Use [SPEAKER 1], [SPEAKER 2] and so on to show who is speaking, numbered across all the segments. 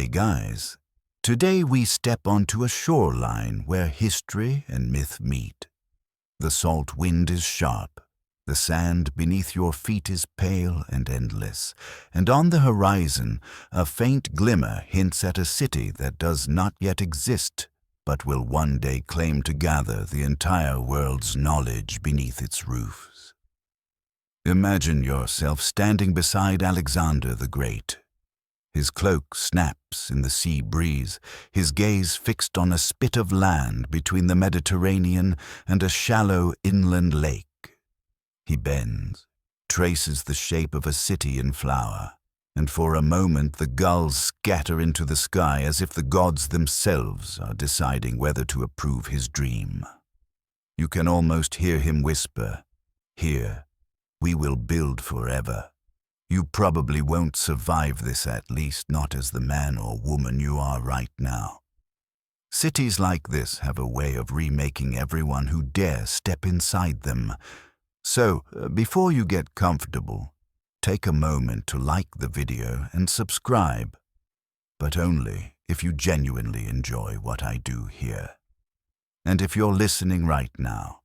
[SPEAKER 1] Hey guys, today we step onto a shoreline where history and myth meet. The salt wind is sharp, the sand beneath your feet is pale and endless, and on the horizon a faint glimmer hints at a city that does not yet exist, but will one day claim to gather the entire world's knowledge beneath its roofs. Imagine yourself standing beside Alexander the Great. His cloak snaps in the sea breeze, his gaze fixed on a spit of land between the Mediterranean and a shallow inland lake. He bends, traces the shape of a city in flower, and for a moment the gulls scatter into the sky as if the gods themselves are deciding whether to approve his dream. You can almost hear him whisper, "Here, we will build forever. You probably won't survive this, at least not as the man or woman you are right now." Cities like this have a way of remaking everyone who dare step inside them. So, before you get comfortable, take a moment to like the video and subscribe, but only if you genuinely enjoy what I do here. And if you're listening right now,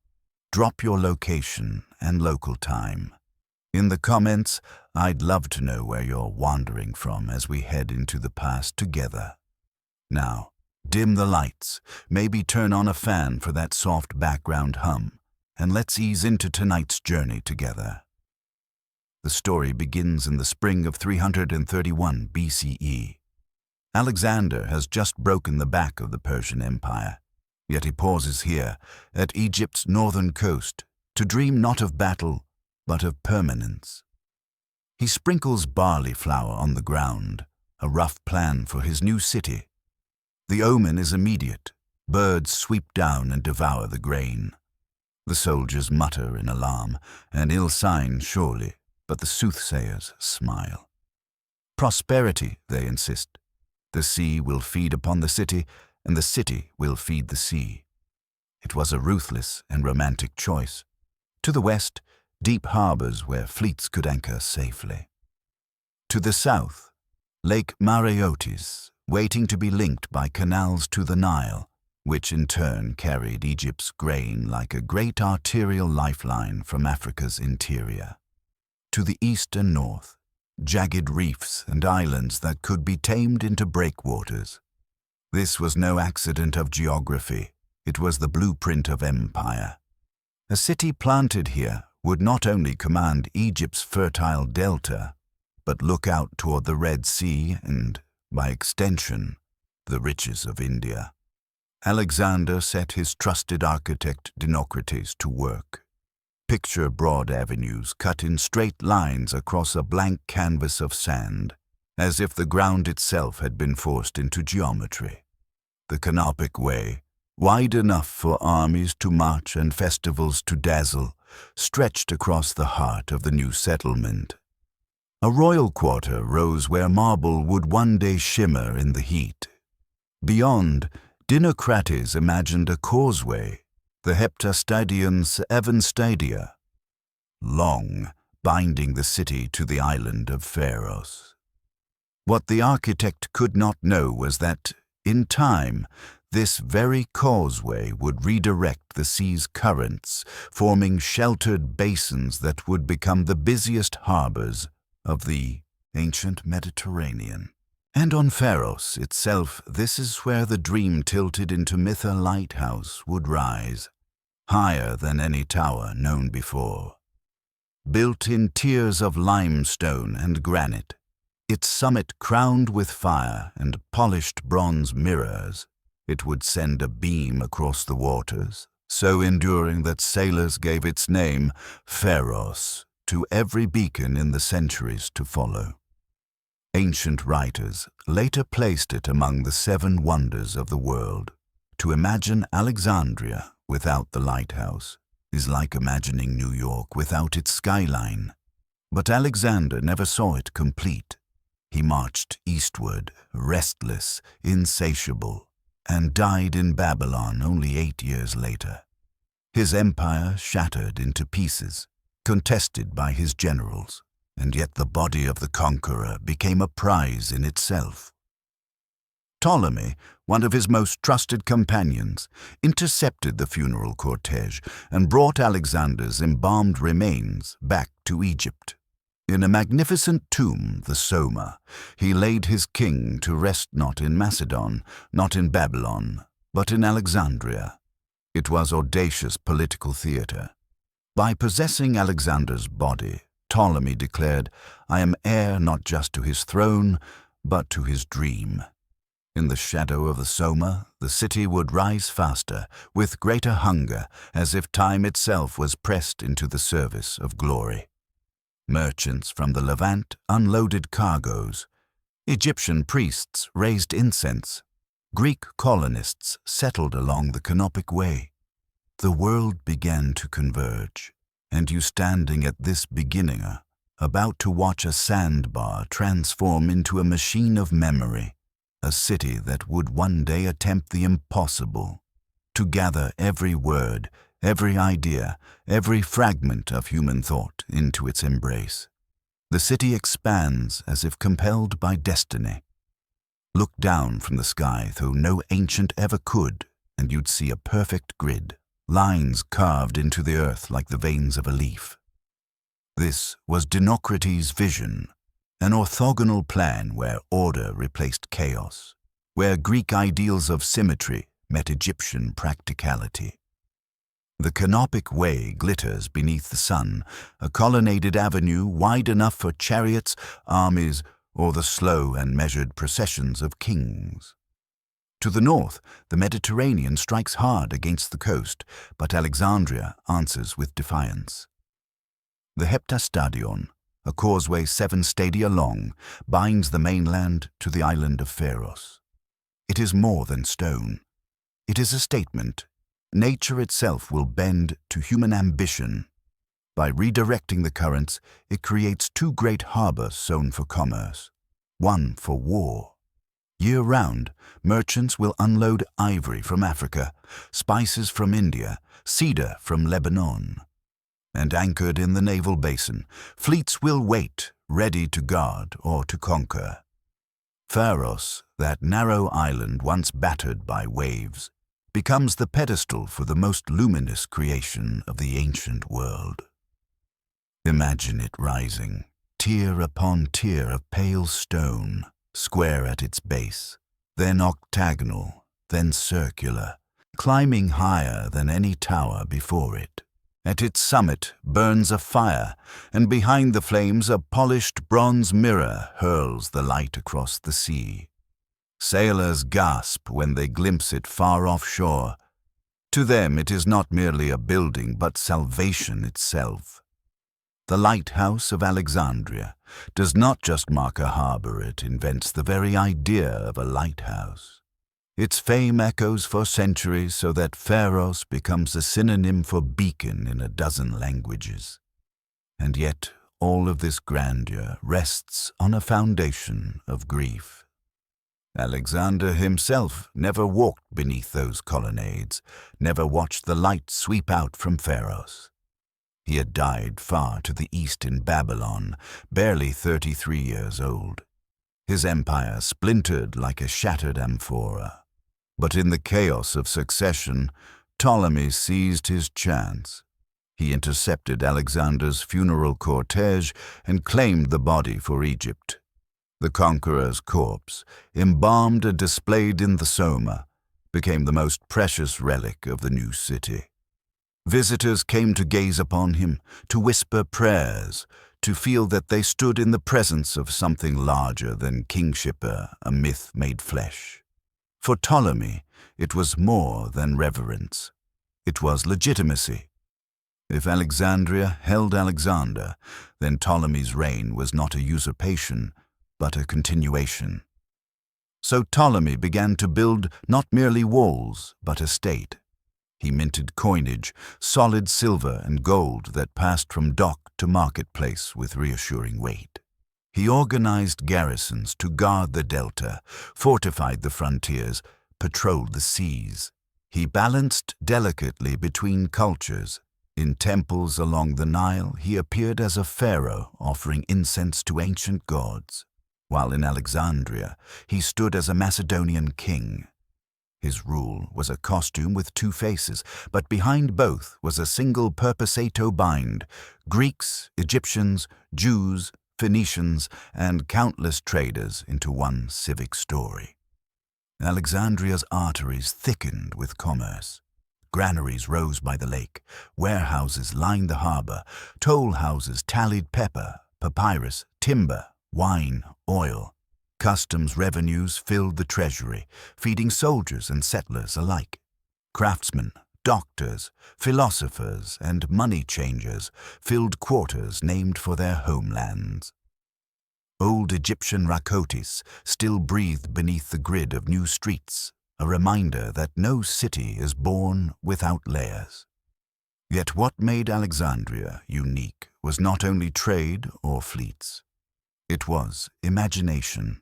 [SPEAKER 1] drop your location and local time. In the comments, I'd love to know where you're wandering from as we head into the past together. Now, dim the lights, maybe turn on a fan for that soft background hum, and let's ease into tonight's journey together. The story begins in the spring of 331 BCE. Alexander has just broken the back of the Persian Empire, yet he pauses here, at Egypt's northern coast, to dream not of battle, but of permanence. He sprinkles barley flour on the ground, a rough plan for his new city. The omen is immediate. Birds sweep down and devour the grain. The soldiers mutter in alarm, an ill sign surely, but the soothsayers smile. Prosperity, they insist. The sea will feed upon the city, and the city will feed the sea. It was a ruthless and romantic choice. To the west, deep harbors where fleets could anchor safely. To the south, Lake Mareotis, waiting to be linked by canals to the Nile, which in turn carried Egypt's grain like a great arterial lifeline from Africa's interior. To the east and north, jagged reefs and islands that could be tamed into breakwaters. This was no accident of geography, it was the blueprint of empire. A city planted here would not only command Egypt's fertile delta, but look out toward the Red Sea and, by extension, the riches of India. Alexander set his trusted architect Dinocrates to work. Picture broad avenues cut in straight lines across a blank canvas of sand, as if the ground itself had been forced into geometry. The canopic way, wide enough for armies to march and festivals to dazzle, stretched across the heart of the new settlement. A royal quarter rose where marble would one day shimmer in the heat. Beyond, Dinocrates imagined a causeway, the Heptastadion's Evanstadia, long, binding the city to the island of Pharos. What the architect could not know was that, in time, this very causeway would redirect the sea's currents, forming sheltered basins that would become the busiest harbors of the ancient Mediterranean. And on Pharos itself, this is where the dream-tilted into myth a lighthouse would rise, higher than any tower known before. Built in tiers of limestone and granite, its summit crowned with fire and polished bronze mirrors, it would send a beam across the waters, so enduring that sailors gave its name, Pharos, to every beacon in the centuries to follow. Ancient writers later placed it among the 7 wonders of the world. To imagine Alexandria without the lighthouse is like imagining New York without its skyline. But Alexander never saw it complete. He marched eastward, restless, insatiable, and died in Babylon only 8 years later. His empire shattered into pieces, contested by his generals, and yet the body of the conqueror became a prize in itself. Ptolemy, one of his most trusted companions, intercepted the funeral cortege and brought Alexander's embalmed remains back to Egypt. In a magnificent tomb, the Soma, he laid his king to rest not in Macedon, not in Babylon, but in Alexandria. It was audacious political theatre. By possessing Alexander's body, Ptolemy declared, "I am heir not just to his throne, but to his dream." In the shadow of the Soma, the city would rise faster, with greater hunger, as if time itself was pressed into the service of glory. Merchants from the Levant unloaded cargoes. Egyptian priests raised incense. Greek colonists settled along the Canopic Way. The world began to converge, and you standing at this beginning, about to watch a sandbar transform into a machine of memory, a city that would one day attempt the impossible, to gather every word, every idea, every fragment of human thought into its embrace. The city expands as if compelled by destiny. Look down from the sky, though no ancient ever could, and you'd see a perfect grid, lines carved into the earth like the veins of a leaf. This was Dinocrates' vision, an orthogonal plan where order replaced chaos, where Greek ideals of symmetry met Egyptian practicality. The Canopic Way glitters beneath the sun, a colonnaded avenue wide enough for chariots, armies, or the slow and measured processions of kings. To the north, the Mediterranean strikes hard against the coast, but Alexandria answers with defiance. The Heptastadion, a causeway 7 stadia long, binds the mainland to the island of Pharos. It is more than stone. It is a statement. Nature itself will bend to human ambition. By redirecting the currents, it creates 2 great harbors sown for commerce, one for war. Year-round, merchants will unload ivory from Africa, spices from India, cedar from Lebanon. And anchored in the naval basin, fleets will wait, ready to guard or to conquer. Pharos, that narrow island once battered by waves, becomes the pedestal for the most luminous creation of the ancient world. Imagine it rising, tier upon tier of pale stone, square at its base, then octagonal, then circular, climbing higher than any tower before it. At its summit burns a fire, and behind the flames a polished bronze mirror hurls the light across the sea. Sailors gasp when they glimpse it far offshore. To them it is not merely a building, but salvation itself. The lighthouse of Alexandria does not just mark a harbor, it invents the very idea of a lighthouse. Its fame echoes for centuries so that Pharos becomes a synonym for beacon in a dozen languages. And yet all of this grandeur rests on a foundation of grief. Alexander himself never walked beneath those colonnades, never watched the light sweep out from Pharos. He had died far to the east in Babylon, barely 33 years old. His empire splintered like a shattered amphora. But in the chaos of succession, Ptolemy seized his chance. He intercepted Alexander's funeral cortege and claimed the body for Egypt. The conqueror's corpse, embalmed and displayed in the Soma, became the most precious relic of the new city. Visitors came to gaze upon him, to whisper prayers, to feel that they stood in the presence of something larger than kingship, a myth made flesh. For Ptolemy, it was more than reverence. It was legitimacy. If Alexandria held Alexander, then Ptolemy's reign was not a usurpation, but a continuation. So Ptolemy began to build not merely walls, but a state. He minted coinage, solid silver and gold that passed from dock to marketplace with reassuring weight. He organized garrisons to guard the delta, fortified the frontiers, patrolled the seas. He balanced delicately between cultures. In temples along the Nile, he appeared as a pharaoh offering incense to ancient gods. while in Alexandria he stood as a Macedonian king. His rule was a costume with two faces, but behind both was a single purposato bind: Greeks, Egyptians, Jews, Phoenicians, and countless traders into one civic story. Alexandria's arteries thickened with commerce. Granaries rose by the lake, warehouses lined the harbor, toll houses tallied pepper, papyrus, timber, wine, oil. Customs revenues filled the treasury, feeding soldiers and settlers alike. Craftsmen, doctors, philosophers, and money changers filled quarters named for their homelands. Old Egyptian rakotis still breathed beneath the grid of new streets, a reminder that no city is born without layers. Yet what made Alexandria unique was not only trade or fleets. It was imagination.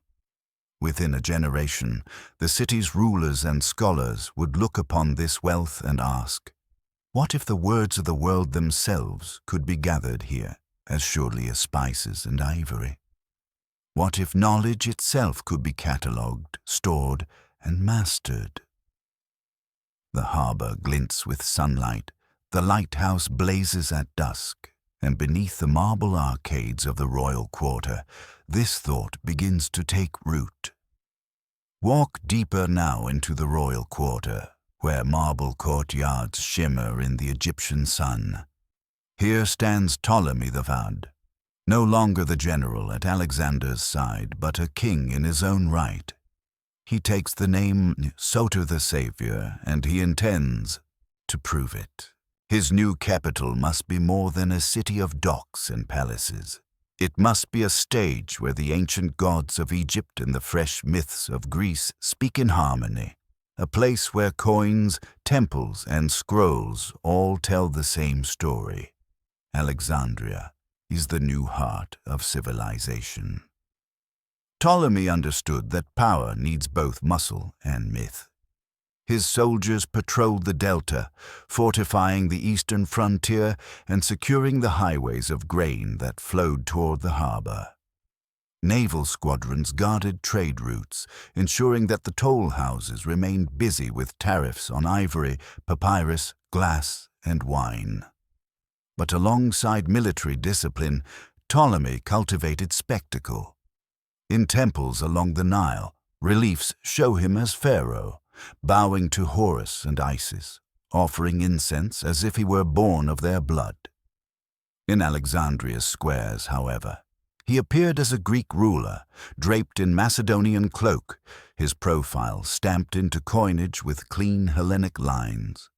[SPEAKER 1] Within a generation, the city's rulers and scholars would look upon this wealth and ask, what if the words of the world themselves could be gathered here, as surely as spices and ivory? What if knowledge itself could be catalogued, stored, and mastered? The harbor glints with sunlight, the lighthouse blazes at dusk, and beneath the marble arcades of the royal quarter, this thought begins to take root. Walk deeper now into the royal quarter, where marble courtyards shimmer in the Egyptian sun. Here stands Ptolemy the Vald, no longer the general at Alexander's side, but a king in his own right. He takes the name Soter the Savior, and he intends to prove it. His new capital must be more than a city of docks and palaces. It must be a stage where the ancient gods of Egypt and the fresh myths of Greece speak in harmony, a place where coins, temples, and scrolls all tell the same story. Alexandria is the new heart of civilization. Ptolemy understood that power needs both muscle and myth. His soldiers patrolled the delta, fortifying the eastern frontier and securing the highways of grain that flowed toward the harbor. Naval squadrons guarded trade routes, ensuring that the toll houses remained busy with tariffs on ivory, papyrus, glass, and wine. But alongside military discipline, Ptolemy cultivated spectacle. In temples along the Nile, reliefs show him as pharaoh, bowing to Horus and Isis, offering incense as if he were born of their blood. In Alexandria's squares, however, he appeared as a Greek ruler, draped in Macedonian cloak, his profile stamped into coinage with clean Hellenic lines.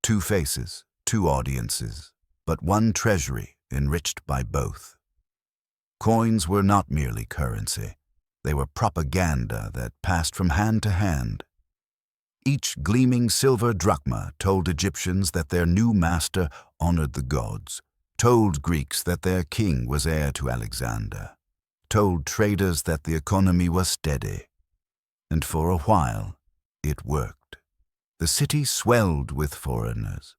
[SPEAKER 1] Two faces, two audiences, but one treasury enriched by both. Coins were not merely currency. They were propaganda that passed from hand to hand. Each gleaming silver drachma told Egyptians that their new master honored the gods, told Greeks that their king was heir to Alexander, told traders that the economy was steady. And for a while, it worked. The city swelled with foreigners.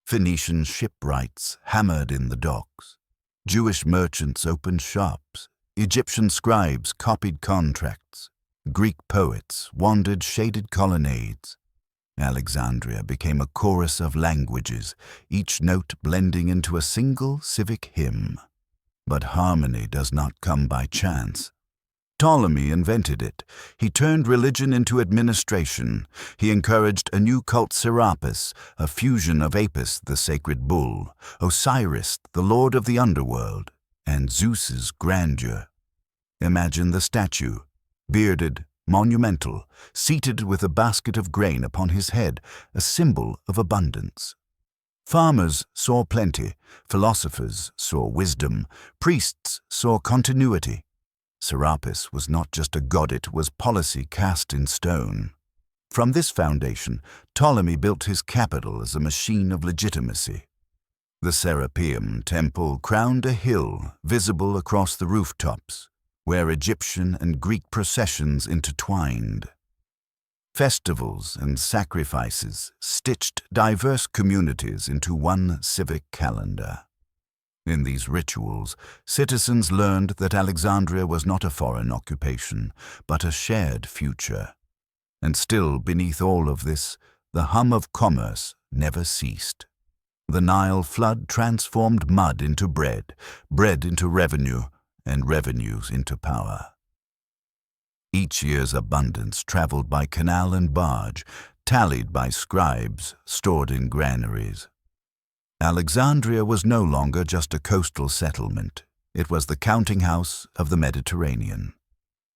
[SPEAKER 1] Phoenician shipwrights hammered in the docks. Jewish merchants opened shops. Egyptian scribes copied contracts. Greek poets wandered shaded colonnades. Alexandria became a chorus of languages, each note blending into a single civic hymn. But harmony does not come by chance. Ptolemy invented it. He turned religion into administration. He encouraged a new cult, Serapis, a fusion of Apis, the sacred bull, Osiris, the lord of the underworld, and Zeus's grandeur. Imagine the statue, bearded, monumental, seated with a basket of grain upon his head, a symbol of abundance. Farmers saw plenty, philosophers saw wisdom, priests saw continuity. Serapis was not just a god, it was policy cast in stone. From this foundation, Ptolemy built his capital as a machine of legitimacy. The Serapeum temple crowned a hill visible across the rooftops, where Egyptian and Greek processions intertwined. Festivals and sacrifices stitched diverse communities into one civic calendar. In these rituals, citizens learned that Alexandria was not a foreign occupation, but a shared future. And still, beneath all of this, the hum of commerce never ceased. The Nile flood transformed mud into bread, bread into revenue, and revenues into power. Each year's abundance traveled by canal and barge, tallied by scribes stored in granaries. Alexandria was no longer just a coastal settlement. It was the counting house of the Mediterranean.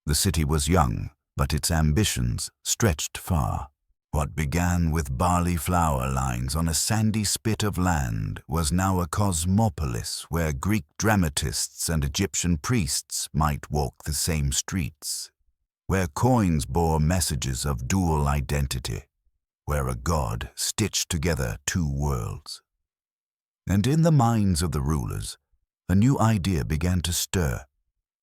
[SPEAKER 1] The city was young, but its ambitions stretched far. What began with barley flour lines on a sandy spit of land was now a cosmopolis where Greek dramatists and Egyptian priests might walk the same streets, where coins bore messages of dual identity, where a god stitched together two worlds. And in the minds of the rulers, a new idea began to stir.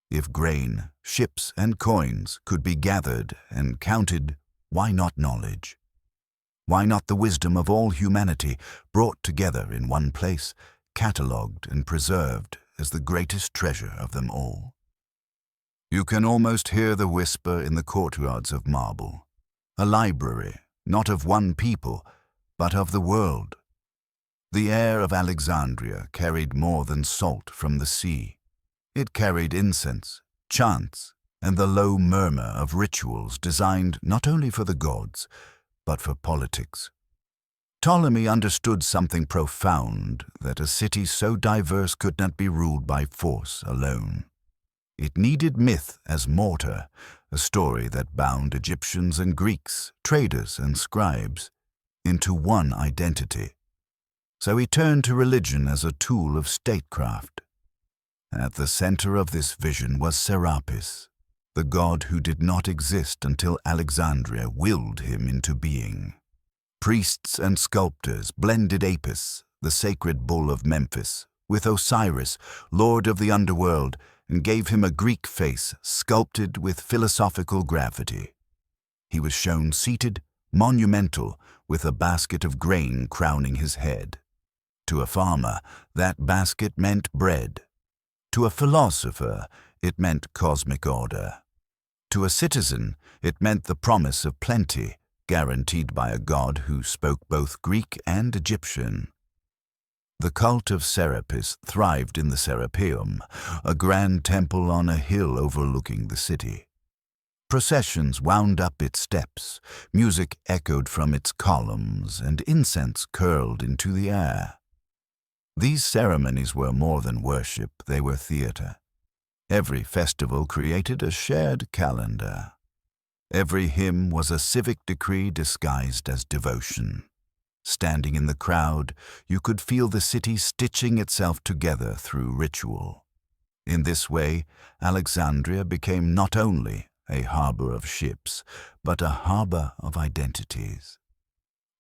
[SPEAKER 1] If grain, ships, and coins could be gathered and counted, why not knowledge? Why not the wisdom of all humanity brought together in one place, catalogued and preserved as the greatest treasure of them all? You can almost hear the whisper in the courtyards of marble. A library, not of one people, but of the world. The air of Alexandria carried more than salt from the sea. It carried incense, chants, and the low murmur of rituals designed not only for the gods, but for politics. Ptolemy understood something profound, that a city so diverse could not be ruled by force alone. It needed myth as mortar, a story that bound Egyptians and Greeks, traders and scribes, into one identity. So he turned to religion as a tool of statecraft. At the center of this vision was Serapis, the god who did not exist until Alexandria willed him into being. Priests and sculptors blended Apis, the sacred bull of Memphis, with Osiris, lord of the underworld, and gave him a Greek face sculpted with philosophical gravity. He was shown seated, monumental, with a basket of grain crowning his head. To a farmer, that basket meant bread. To a philosopher, it meant cosmic order. To a citizen, it meant the promise of plenty, guaranteed by a god who spoke both Greek and Egyptian. The cult of Serapis thrived in the Serapeum, a grand temple on a hill overlooking the city. Processions wound up its steps, music echoed from its columns, and incense curled into the air. These ceremonies were more than worship, they were theater. Every festival created a shared calendar. Every hymn was a civic decree disguised as devotion. Standing in the crowd, you could feel the city stitching itself together through ritual. In this way, Alexandria became not only a harbor of ships, but a harbor of identities.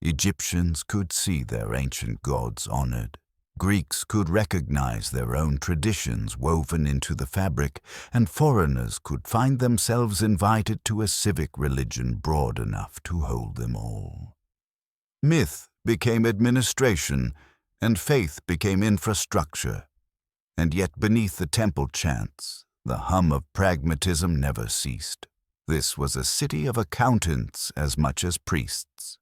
[SPEAKER 1] Egyptians could see their ancient gods honored. Greeks could recognize their own traditions woven into the fabric, and foreigners could find themselves invited to a civic religion broad enough to hold them all. Myth became administration, and faith became infrastructure. And yet beneath the temple chants, the hum of pragmatism never ceased. This was a city of accountants as much as priests.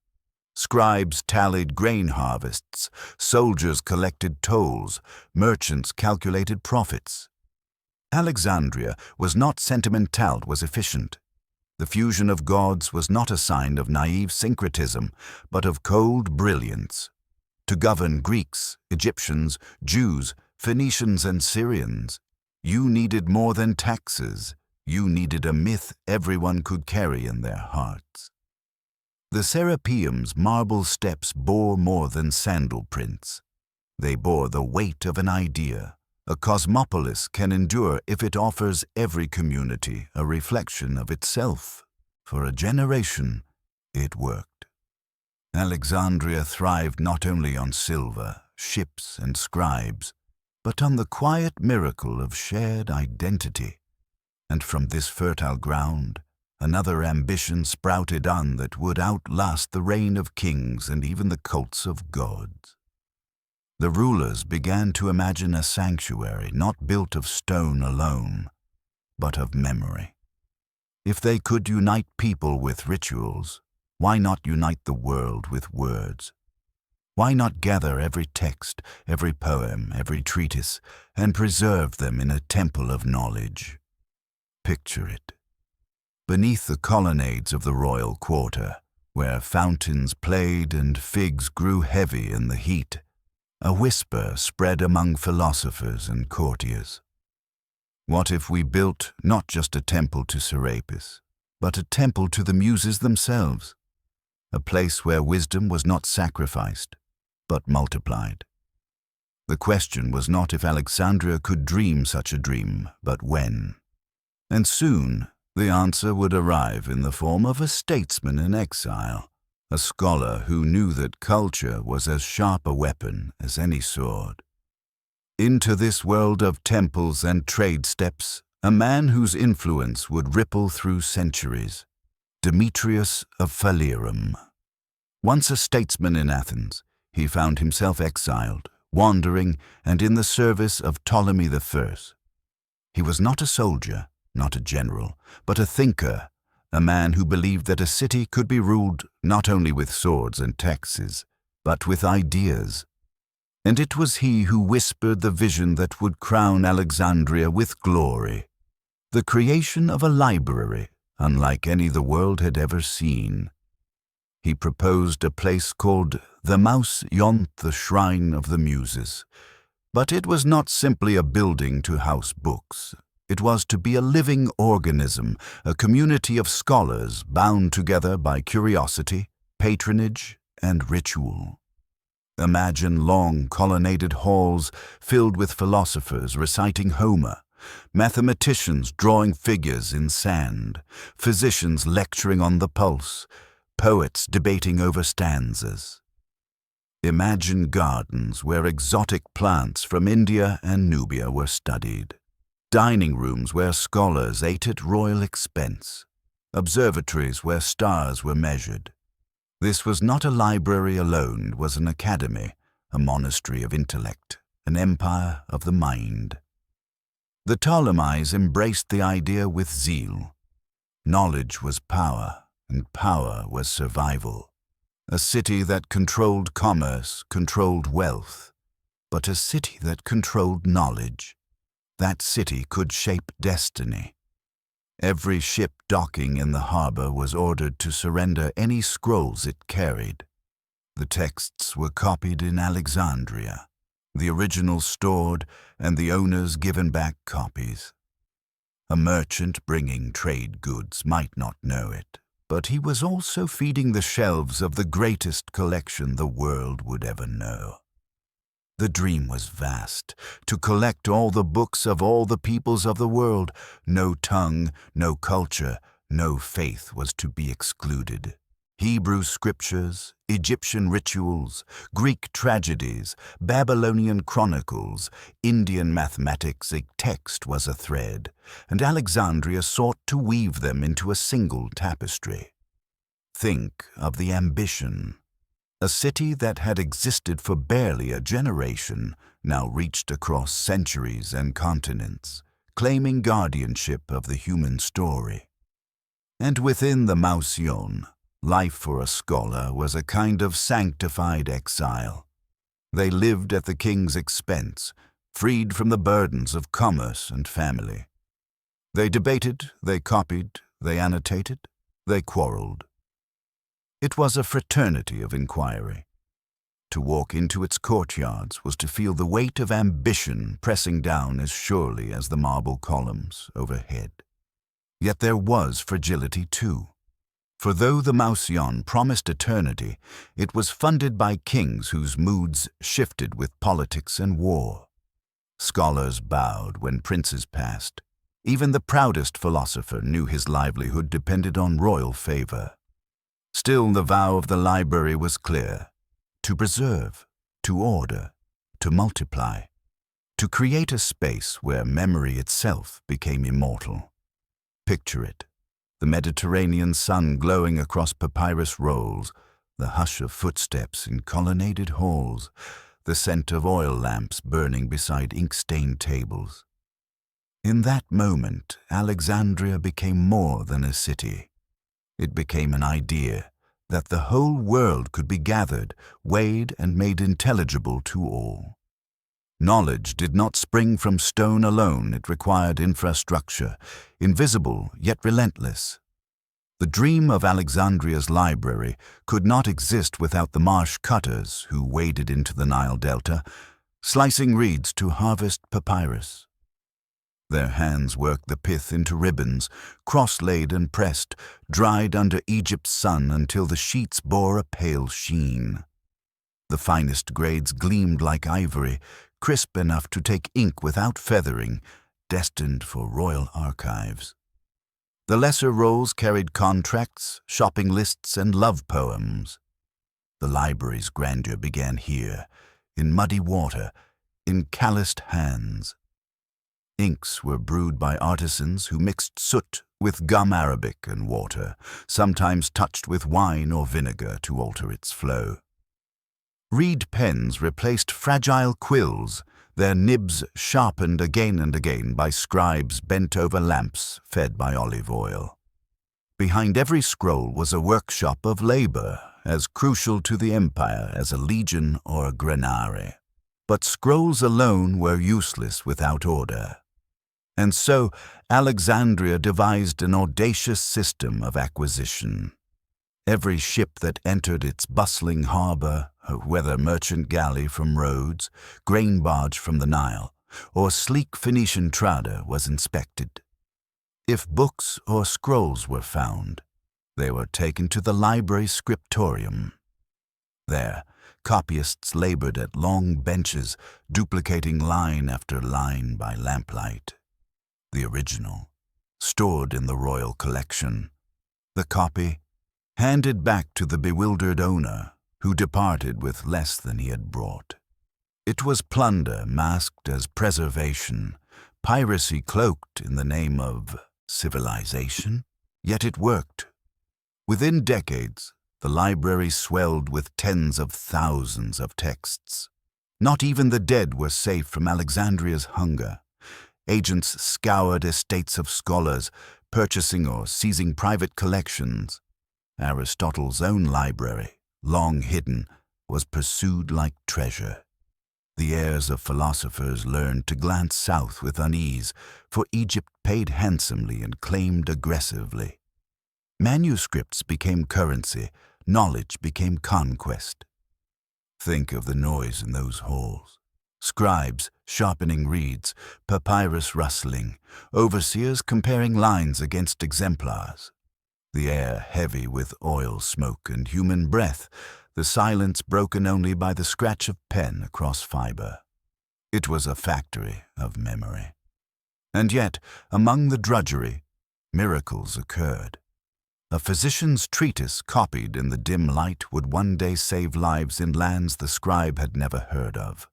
[SPEAKER 1] Scribes tallied grain harvests, soldiers collected tolls, merchants calculated profits. Alexandria was not sentimental, it was efficient. The fusion of gods was not a sign of naive syncretism, but of cold brilliance. To govern Greeks, Egyptians, Jews, Phoenicians, and Syrians, you needed more than taxes. You needed a myth everyone could carry in their hearts. The Serapeum's marble steps bore more than sandal prints. They bore the weight of an idea. A cosmopolis can endure if it offers every community a reflection of itself. For a generation, it worked. Alexandria thrived not only on silver, ships, and scribes, but on the quiet miracle of shared identity. And from this fertile ground, another ambition sprouted on that would outlast the reign of kings and even the cults of gods. the rulers began to imagine a sanctuary not built of stone alone, but of memory. If they could unite people with rituals, why not unite the world with words? Why not gather every text, every poem, every treatise, and preserve them in a temple of knowledge? Picture it. Beneath the colonnades of the royal quarter, where fountains played and figs grew heavy in the heat, a whisper spread among philosophers and courtiers. What if we built not just a temple to Serapis, but a temple to the muses themselves, a place where wisdom was not sacrificed, but multiplied? The question was not if Alexandria could dream such a dream, but when. And soon the answer would arrive in the form of a statesman in exile, a scholar who knew that culture was as sharp a weapon as any sword. Into this world of temples and trade steps a man whose influence would ripple through centuries, Demetrius of Phalerum. Once a statesman in Athens, he found himself exiled, wandering, and in the service of Ptolemy I. He was not a soldier, not a general, but a thinker, a man who believed that a city could be ruled not only with swords and taxes, but with ideas. And it was he who whispered the vision that would crown Alexandria with glory, the creation of a library unlike any the world had ever seen. He proposed a place called the Mouse Yont, the Shrine of the Muses. But it was not simply a building to house books. It was to be a living organism, a community of scholars bound together by curiosity, patronage, and ritual. Imagine long colonnaded halls filled with philosophers reciting Homer, mathematicians drawing figures in sand, physicians lecturing on the pulse, poets debating over stanzas. Imagine gardens where exotic plants from India and Nubia were studied, dining rooms where scholars ate at royal expense, observatories where stars were measured. This was not a library alone, it was an academy, a monastery of intellect, an empire of the mind. The Ptolemies embraced the idea with zeal. Knowledge was power, and power was survival. A city that controlled commerce, controlled wealth, but a city that controlled knowledge. That city could shape destiny. Every ship docking in the harbor was ordered to surrender any scrolls it carried. The texts were copied in Alexandria, the originals stored, and the owners given back copies. A merchant bringing trade goods might not know it, but he was also feeding the shelves of the greatest collection the world would ever know. The dream was vast, to collect all the books of all the peoples of the world. No tongue, no culture, no faith was to be excluded. Hebrew scriptures, Egyptian rituals, Greek tragedies, Babylonian chronicles, Indian mathematics, a text was a thread, and Alexandria sought to weave them into a single tapestry. Think of the ambition. A city that had existed for barely a generation now reached across centuries and continents, claiming guardianship of the human story. And within the Mausion, life for a scholar was a kind of sanctified exile. They lived at the king's expense, freed from the burdens of commerce and family. They debated, they copied, they annotated, they quarreled. It was a fraternity of inquiry. To walk into its courtyards was to feel the weight of ambition pressing down as surely as the marble columns overhead. Yet there was fragility too. For though the Mausion promised eternity, it was funded by kings whose moods shifted with politics and war. Scholars bowed when princes passed. Even the proudest philosopher knew his livelihood depended on royal favor. Still, the vow of the library was clear: to preserve, to order, to multiply, to create a space where memory itself became immortal. Picture it: the Mediterranean sun glowing across papyrus rolls, the hush of footsteps in colonnaded halls, the scent of oil lamps burning beside ink-stained tables. In that moment, Alexandria became more than a city. It became an idea that the whole world could be gathered, weighed, and made intelligible to all. Knowledge did not spring from stone alone. It required infrastructure, invisible yet relentless. The dream of Alexandria's library could not exist without the marsh cutters who waded into the Nile Delta, slicing reeds to harvest papyrus. Their hands worked the pith into ribbons, cross-laid and pressed, dried under Egypt's sun until the sheets bore a pale sheen. The finest grades gleamed like ivory, crisp enough to take ink without feathering, destined for royal archives. The lesser rolls carried contracts, shopping lists, and love poems. The library's grandeur began here, in muddy water, in calloused hands. Inks were brewed by artisans who mixed soot with gum arabic and water, sometimes touched with wine or vinegar to alter its flow. Reed pens replaced fragile quills, their nibs sharpened again and again by scribes bent over lamps fed by olive oil. Behind every scroll was a workshop of labor, as crucial to the empire as a legion or a granary. But scrolls alone were useless without order. And so Alexandria devised an audacious system of acquisition. Every ship that entered its bustling harbor, whether merchant galley from Rhodes, grain barge from the Nile, or sleek Phoenician trader, was inspected. If books or scrolls were found, they were taken to the library scriptorium. There, copyists labored at long benches, duplicating line after line by lamplight. The original, stored in the royal collection. The copy, handed back to the bewildered owner, who departed with less than he had brought. It was plunder masked as preservation, piracy cloaked in the name of civilization, yet it worked. Within decades, the library swelled with tens of thousands of texts. Not even the dead were safe from Alexandria's hunger. Agents scoured estates of scholars, purchasing or seizing private collections. Aristotle's own library, long hidden, was pursued like treasure. The heirs of philosophers learned to glance south with unease, for Egypt paid handsomely and claimed aggressively. Manuscripts became currency, knowledge became conquest. Think of the noise in those halls. Scribes sharpening reeds, papyrus rustling, overseers comparing lines against exemplars. The air heavy with oil smoke and human breath, the silence broken only by the scratch of pen across fiber. It was a factory of memory. And yet, among the drudgery, miracles occurred. A physician's treatise copied in the dim light would one day save lives in lands the scribe had never heard of.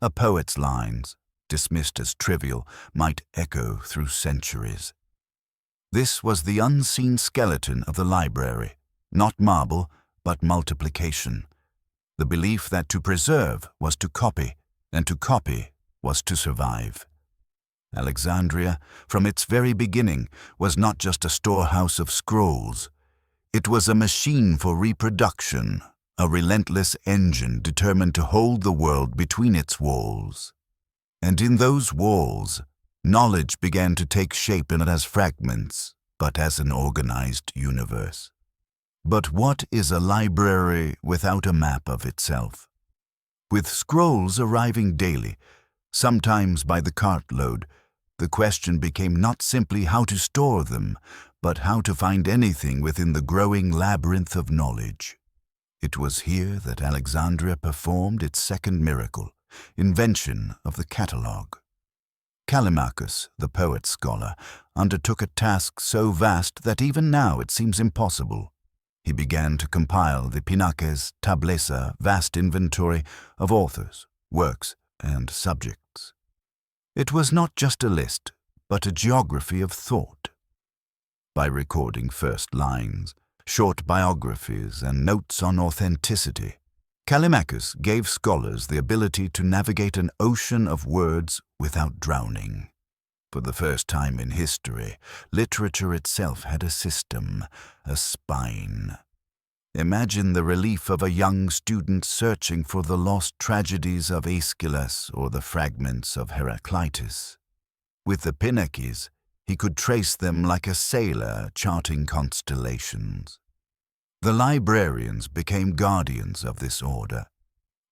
[SPEAKER 1] A poet's lines, dismissed as trivial, might echo through centuries. This was the unseen skeleton of the library, not marble, but multiplication. The belief that to preserve was to copy, and to copy was to survive. Alexandria, from its very beginning, was not just a storehouse of scrolls. It was a machine for reproduction, a relentless engine determined to hold the world between its walls. And in those walls, knowledge began to take shape not as fragments, but as an organized universe. But what is a library without a map of itself? With scrolls arriving daily, sometimes by the cartload, the question became not simply how to store them, but how to find anything within the growing labyrinth of knowledge. It was here that Alexandria performed its second miracle, invention of the catalogue. Callimachus, the poet-scholar, undertook a task so vast that even now it seems impossible. He began to compile the Pinaques Tablesa vast inventory of authors, works, and subjects. It was not just a list, but a geography of thought. By recording first lines, short biographies, and notes on authenticity, Callimachus gave scholars the ability to navigate an ocean of words without drowning. For the first time in history, literature itself had a system, a spine. Imagine the relief of a young student searching for the lost tragedies of Aeschylus or the fragments of Heraclitus. With the Pinakies, he could trace them like a sailor charting constellations. The librarians became guardians of this order.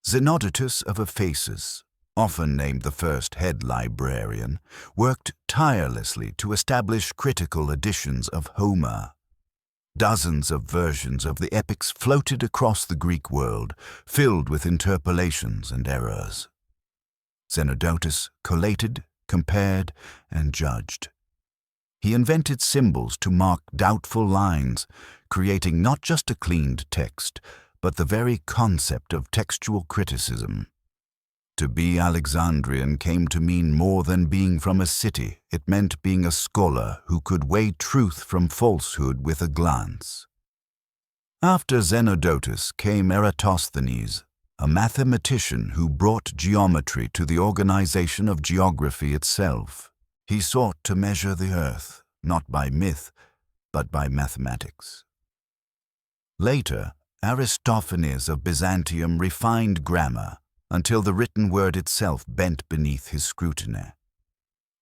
[SPEAKER 1] Xenodotus of Ephesus, often named the first head librarian, worked tirelessly to establish critical editions of Homer. Dozens of versions of the epics floated across the Greek world, filled with interpolations and errors. Xenodotus collated, compared, and judged. He invented symbols to mark doubtful lines, creating not just a cleaned text, but the very concept of textual criticism. To be Alexandrian came to mean more than being from a city. It meant being a scholar who could weigh truth from falsehood with a glance. After Xenodotus came Eratosthenes, a mathematician who brought geometry to the organization of geography itself. He sought to measure the earth, not by myth, but by mathematics. Later, Aristophanes of Byzantium refined grammar until the written word itself bent beneath his scrutiny.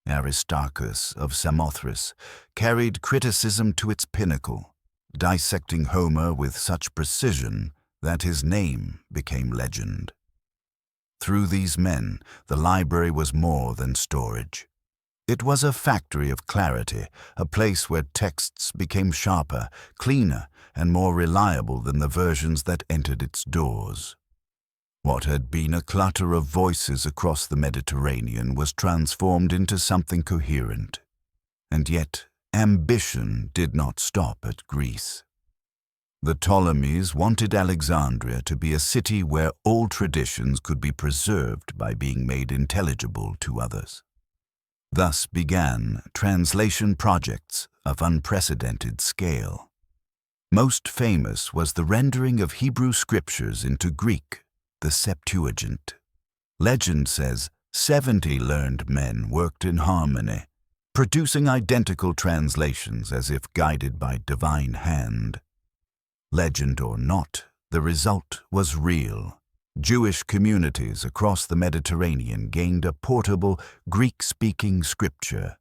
[SPEAKER 1] Aristarchus of Samothrace carried criticism to its pinnacle, dissecting Homer with such precision that his name became legend. Through these men, the library was more than storage. It was a factory of clarity, a place where texts became sharper, cleaner, and more reliable than the versions that entered its doors. What had been a clutter of voices across the Mediterranean was transformed into something coherent. And yet, ambition did not stop at Greece. The Ptolemies wanted Alexandria to be a city where old traditions could be preserved by being made intelligible to others. Thus began translation projects of unprecedented scale. Most famous was the rendering of Hebrew scriptures into Greek, the Septuagint. Legend says 70 learned men worked in harmony, producing identical translations as if guided by divine hand. Legend or not, the result was real. Jewish communities across the Mediterranean gained a portable, Greek-speaking scripture.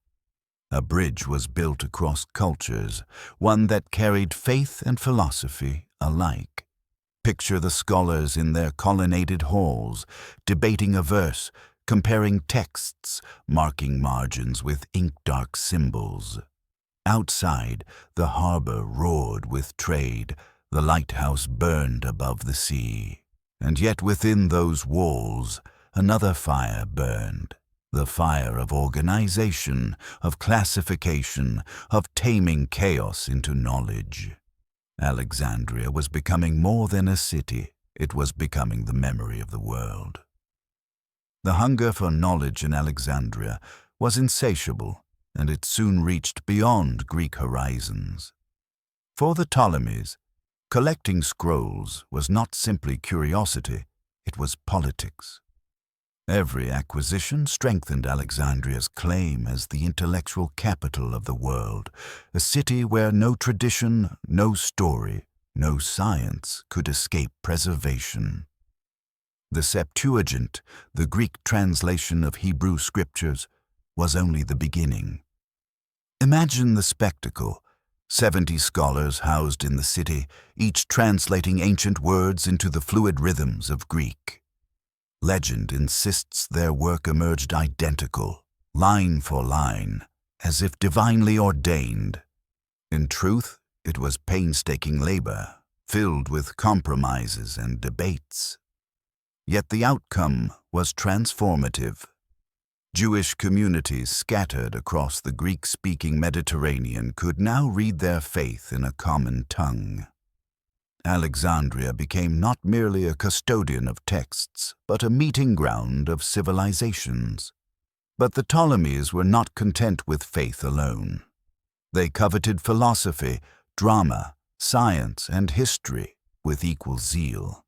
[SPEAKER 1] A bridge was built across cultures, one that carried faith and philosophy alike. Picture the scholars in their colonnaded halls, debating a verse, comparing texts, marking margins with ink-dark symbols. Outside, the harbor roared with trade, the lighthouse burned above the sea. And yet within those walls, another fire burned, the fire of organization, of classification, of taming chaos into knowledge. Alexandria was becoming more than a city. It was becoming the memory of the world. The hunger for knowledge in Alexandria was insatiable, and it soon reached beyond Greek horizons. For the Ptolemies, collecting scrolls was not simply curiosity, it was politics. Every acquisition strengthened Alexandria's claim as the intellectual capital of the world, a city where no tradition, no story, no science could escape preservation. The Septuagint, the Greek translation of Hebrew scriptures, was only the beginning. Imagine the spectacle. 70 scholars housed in the city, each translating ancient words into the fluid rhythms of Greek. Legend insists their work emerged identical, line for line, as if divinely ordained. In truth, it was painstaking labor, filled with compromises and debates. Yet the outcome was transformative. Jewish communities scattered across the Greek-speaking Mediterranean could now read their faith in a common tongue. Alexandria became not merely a custodian of texts, but a meeting ground of civilizations. But the Ptolemies were not content with faith alone. They coveted philosophy, drama, science, and history with equal zeal.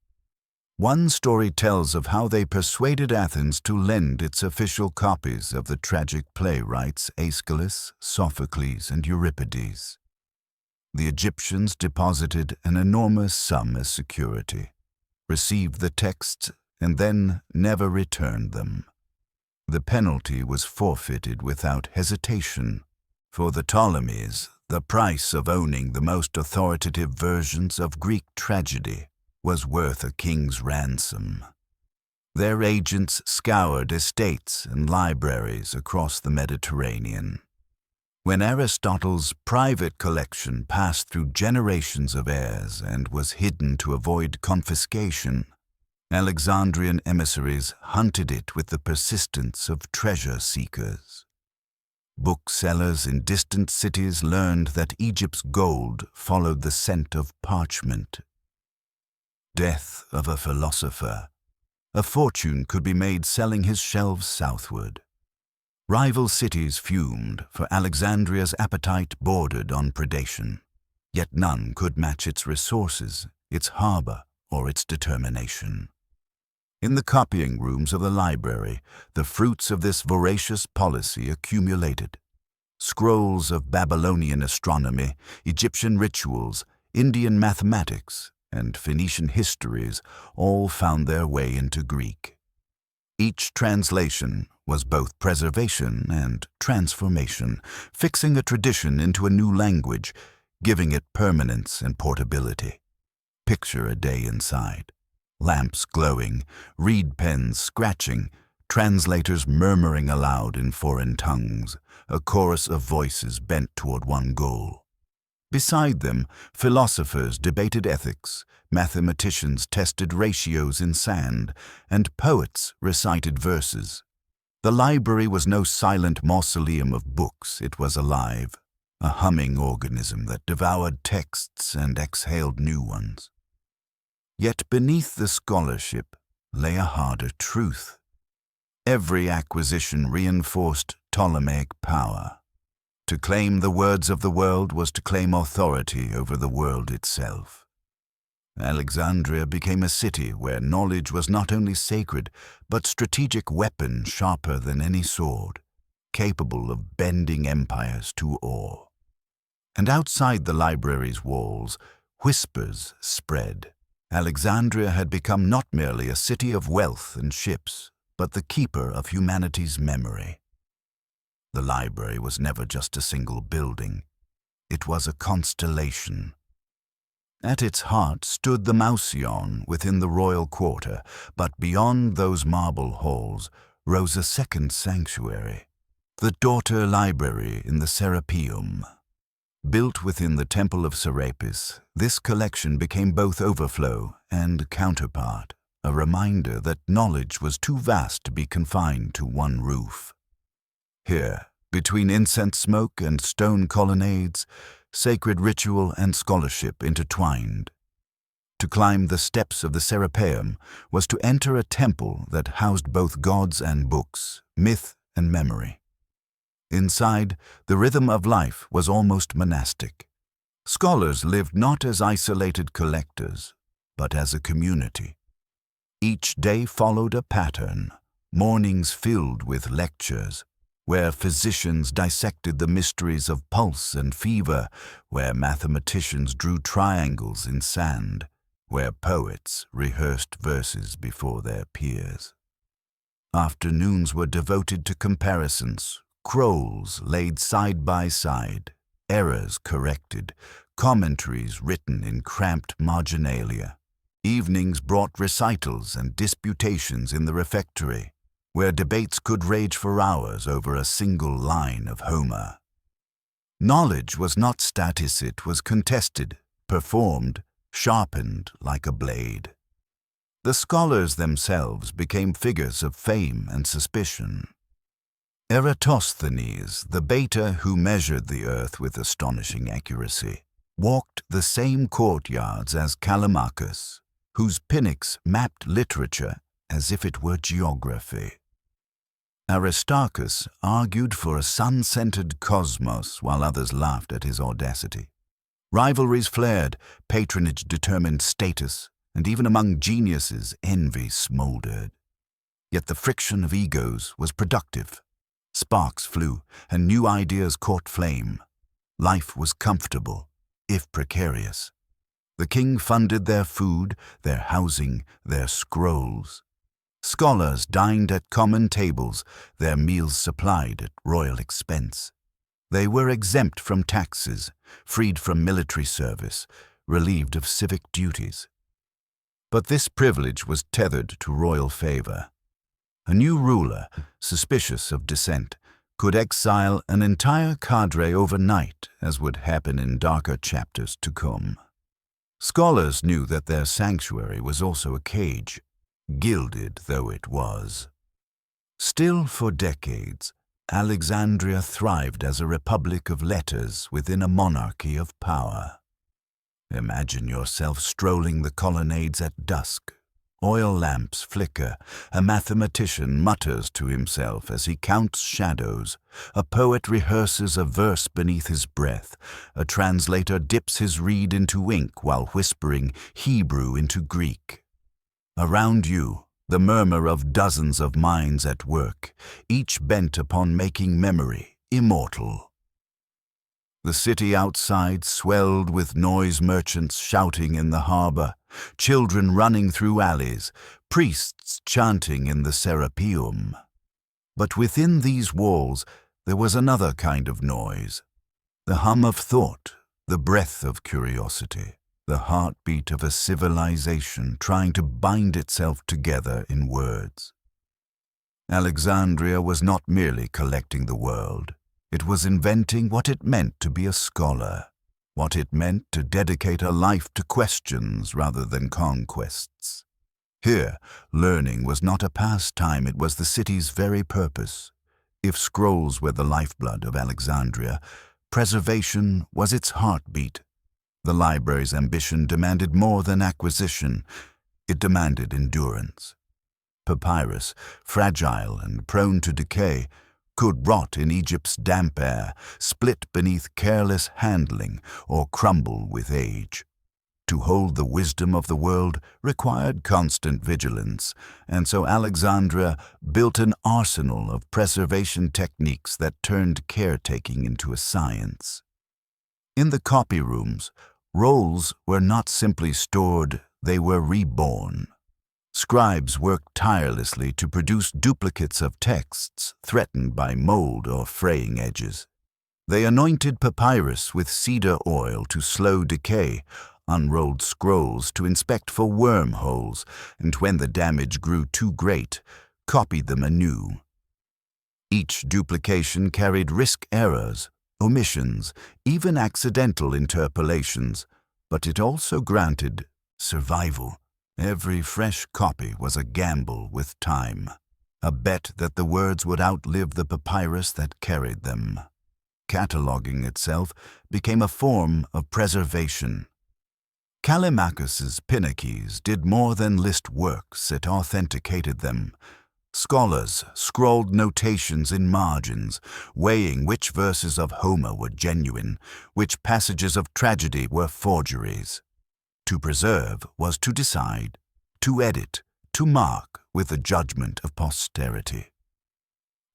[SPEAKER 1] One story tells of how they persuaded Athens to lend its official copies of the tragic playwrights Aeschylus, Sophocles, and Euripides. The Egyptians deposited an enormous sum as security, received the texts, and then never returned them. The penalty was forfeited without hesitation. For the Ptolemies, the price of owning the most authoritative versions of Greek tragedy was worth a king's ransom. Their agents scoured estates and libraries across the Mediterranean. When Aristotle's private collection passed through generations of heirs and was hidden to avoid confiscation, Alexandrian emissaries hunted it with the persistence of treasure seekers. Booksellers in distant cities learned that Egypt's gold followed the scent of parchment. Death of a philosopher. A fortune could be made selling his shelves southward. Rival cities fumed, for Alexandria's appetite bordered on predation. Yet none could match its resources, its harbor, or its determination. In the copying rooms of the library, the fruits of this voracious policy accumulated. Scrolls of Babylonian astronomy, Egyptian rituals, Indian mathematics, and Phoenician histories all found their way into Greek. Each translation was both preservation and transformation, fixing a tradition into a new language, giving it permanence and portability. Picture a day inside. Lamps glowing, reed pens scratching, translators murmuring aloud in foreign tongues, a chorus of voices bent toward one goal. Beside them, philosophers debated ethics, mathematicians tested ratios in sand, and poets recited verses. The library was no silent mausoleum of books, it was alive, a humming organism that devoured texts and exhaled new ones. Yet beneath the scholarship lay a harder truth. Every acquisition reinforced Ptolemaic power. To claim the words of the world was to claim authority over the world itself. Alexandria became a city where knowledge was not only sacred, but strategic weapon sharper than any sword, capable of bending empires to awe. And outside the library's walls, whispers spread. Alexandria had become not merely a city of wealth and ships, but the keeper of humanity's memory. The library was never just a single building. It was a constellation. At its heart stood the Mausion within the royal quarter, but beyond those marble halls rose a second sanctuary, the daughter library in the Serapeum. Built within the Temple of Serapis, this collection became both overflow and counterpart, a reminder that knowledge was too vast to be confined to one roof. Here, between incense smoke and stone colonnades, sacred ritual and scholarship intertwined. To climb the steps of the Serapeum was to enter a temple that housed both gods and books, myth and memory. Inside, the rhythm of life was almost monastic. Scholars lived not as isolated collectors, but as a community. Each day followed a pattern, mornings filled with lectures, where physicians dissected the mysteries of pulse and fever, where mathematicians drew triangles in sand, where poets rehearsed verses before their peers. Afternoons were devoted to comparisons, scrolls laid side by side, errors corrected, commentaries written in cramped marginalia. Evenings brought recitals and disputations in the refectory, where debates could rage for hours over a single line of Homer. Knowledge was not status, it was contested, performed, sharpened like a blade. The scholars themselves became figures of fame and suspicion. Eratosthenes, the beta who measured the earth with astonishing accuracy, walked the same courtyards as Callimachus, whose Pnyx mapped literature as if it were geography. Aristarchus argued for a sun-centered cosmos while others laughed at his audacity. Rivalries flared, patronage determined status, and even among geniuses envy smoldered. Yet the friction of egos was productive. Sparks flew, and new ideas caught flame. Life was comfortable, if precarious. The king funded their food, their housing, their scrolls. Scholars dined at common tables, their meals supplied at royal expense. They were exempt from taxes, freed from military service, relieved of civic duties. But this privilege was tethered to royal favor. A new ruler, suspicious of dissent, could exile an entire cadre overnight, as would happen in darker chapters to come. Scholars knew that their sanctuary was also a cage, gilded though it was. Still, for decades, Alexandria thrived as a republic of letters within a monarchy of power. Imagine yourself strolling the colonnades at dusk. Oil lamps flicker, a mathematician mutters to himself as he counts shadows, a poet rehearses a verse beneath his breath, a translator dips his reed into ink while whispering Hebrew into Greek. Around you, the murmur of dozens of minds at work, each bent upon making memory immortal. The city outside swelled with noise merchants shouting in the harbor, children running through alleys, priests chanting in the Serapeum. But within these walls there was another kind of noise, the hum of thought, the breath of curiosity, the heartbeat of a civilization trying to bind itself together in words. Alexandria was not merely collecting the world. It was inventing what it meant to be a scholar, what it meant to dedicate a life to questions rather than conquests. Here, learning was not a pastime, it was the city's very purpose. If scrolls were the lifeblood of Alexandria, preservation was its heartbeat. The library's ambition demanded more than acquisition. It demanded endurance. Papyrus, fragile and prone to decay, could rot in Egypt's damp air, split beneath careless handling, or crumble with age. To hold the wisdom of the world required constant vigilance, and so Alexandria built an arsenal of preservation techniques that turned caretaking into a science. In the copy rooms, rolls were not simply stored, they were reborn. Scribes worked tirelessly to produce duplicates of texts threatened by mold or fraying edges. They anointed papyrus with cedar oil to slow decay, unrolled scrolls to inspect for wormholes, and when the damage grew too great, copied them anew. Each duplication carried risk errors, omissions, even accidental interpolations, but it also granted survival. Every fresh copy was a gamble with time, a bet that the words would outlive the papyrus that carried them. Cataloging itself became a form of preservation. Callimachus's pinnaces did more than list works, it authenticated them. Scholars scrawled notations in margins, weighing which verses of Homer were genuine, which passages of tragedy were forgeries. To preserve was to decide, to edit, to mark with the judgment of posterity.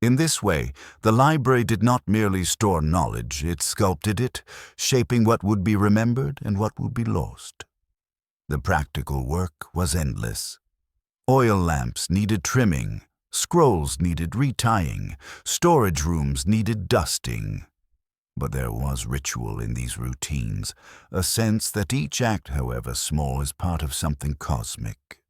[SPEAKER 1] In this way, the library did not merely store knowledge, it sculpted it, shaping what would be remembered and what would be lost. The practical work was endless. Oil lamps needed trimming, scrolls needed retying, storage rooms needed dusting. But there was ritual in these routines, a sense that each act, however small, is part of something cosmic.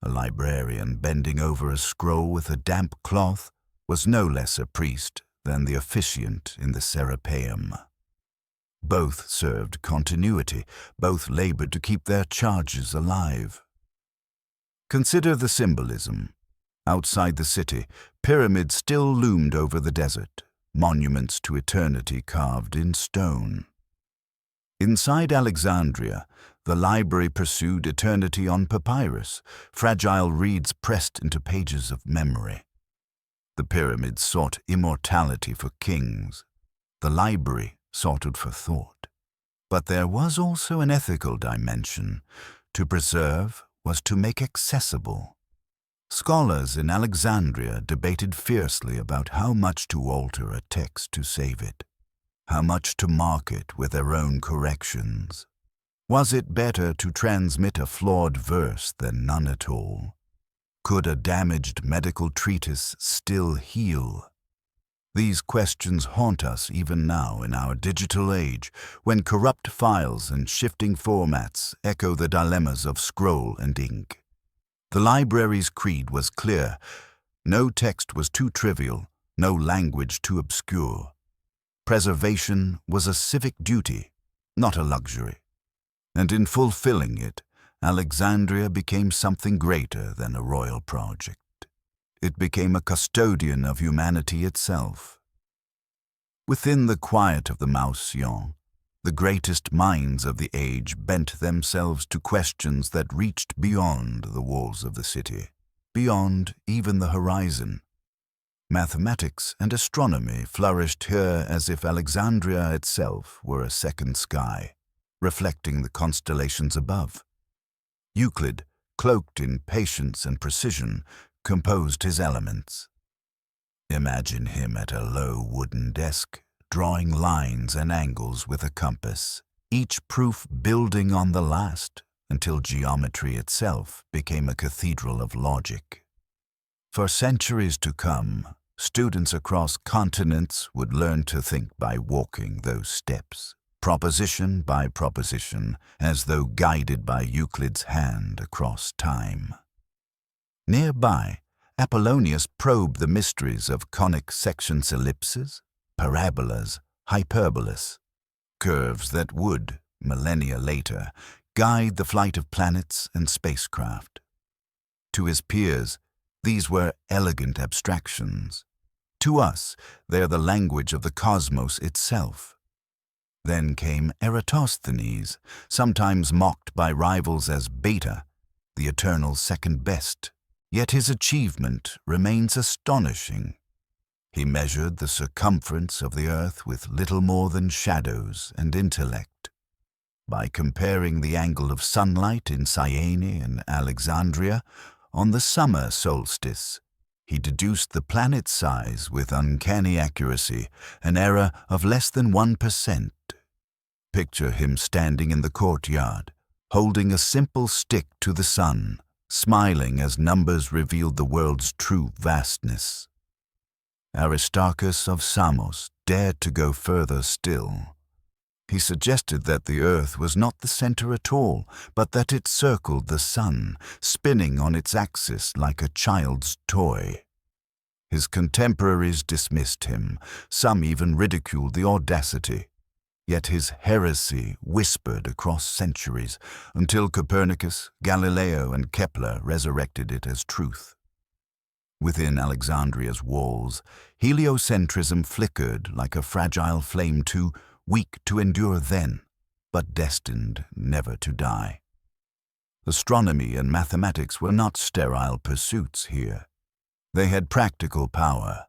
[SPEAKER 1] A librarian bending over a scroll with a damp cloth was no less a priest than the officiant in the Serapeum. Both served continuity, both labored to keep their charges alive. Consider the symbolism. Outside the city, pyramids still loomed over the desert, monuments to eternity carved in stone. Inside Alexandria, the library pursued eternity on papyrus, fragile reeds pressed into pages of memory. The pyramids sought immortality for kings. The library sought it for thought. But there was also an ethical dimension. To preserve was to make accessible. Scholars in Alexandria debated fiercely about how much to alter a text to save it, how much to mark it with their own corrections. Was it better to transmit a flawed verse than none at all? Could a damaged medical treatise still heal? These questions haunt us even now in our digital age, when corrupt files and shifting formats echo the dilemmas of scroll and ink. The library's creed was clear. No text was too trivial, no language too obscure. Preservation was a civic duty, not a luxury. And in fulfilling it, Alexandria became something greater than a royal project. It became a custodian of humanity itself. Within the quiet of the Maussion, the greatest minds of the age bent themselves to questions that reached beyond the walls of the city, beyond even the horizon. Mathematics and astronomy flourished here as if Alexandria itself were a second sky, reflecting the constellations above. Euclid, cloaked in patience and precision, composed his elements. Imagine him at a low wooden desk, drawing lines and angles with a compass, each proof building on the last, until geometry itself became a cathedral of logic. For centuries to come, students across continents would learn to think by walking those steps, proposition by proposition, as though guided by Euclid's hand across time. Nearby, Apollonius probed the mysteries of conic sections, ellipses, parabolas, hyperbolas, curves that would, millennia later, guide the flight of planets and spacecraft. To his peers, these were elegant abstractions. To us, they are the language of the cosmos itself. Then came Eratosthenes, sometimes mocked by rivals as Beta, the eternal second best. Yet his achievement remains astonishing. He measured the circumference of the earth with little more than shadows and intellect. By comparing the angle of sunlight in Cyane and Alexandria on the summer solstice, he deduced the planet's size with uncanny accuracy, an error of less than 1%. Picture him standing in the courtyard, holding a simple stick to the sun, smiling as numbers revealed the world's true vastness. Aristarchus of Samos dared to go further still. He suggested that the earth was not the center at all, but that it circled the sun, spinning on its axis like a child's toy. His contemporaries dismissed him, some even ridiculed the audacity. Yet his heresy whispered across centuries, until Copernicus, Galileo, and Kepler resurrected it as truth. Within Alexandria's walls, heliocentrism flickered like a fragile flame too weak to endure then, but destined never to die. Astronomy and mathematics were not sterile pursuits here. They had practical power.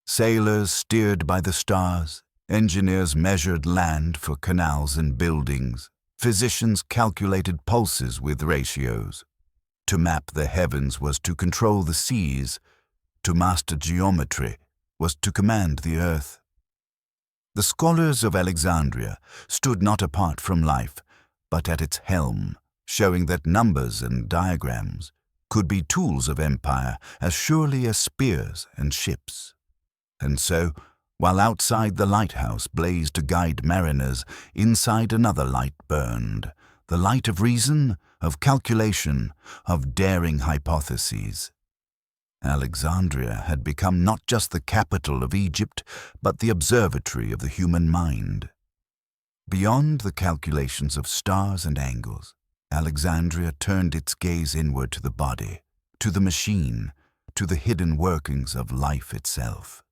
[SPEAKER 1] Sailors steered by the stars, engineers measured land for canals and buildings, physicians calculated pulses with ratios. To map the heavens was to control the seas. To master geometry was to command the earth. The scholars of Alexandria stood not apart from life, but at its helm, showing that numbers and diagrams could be tools of empire as surely as spears and ships. And so, while outside the lighthouse blazed to guide mariners, inside another light burned, the light of reason, of calculation, of daring hypotheses. Alexandria had become not just the capital of Egypt, but the observatory of the human mind. Beyond the calculations of stars and angles, Alexandria turned its gaze inward to the body, to the machine, to the hidden workings of life itself.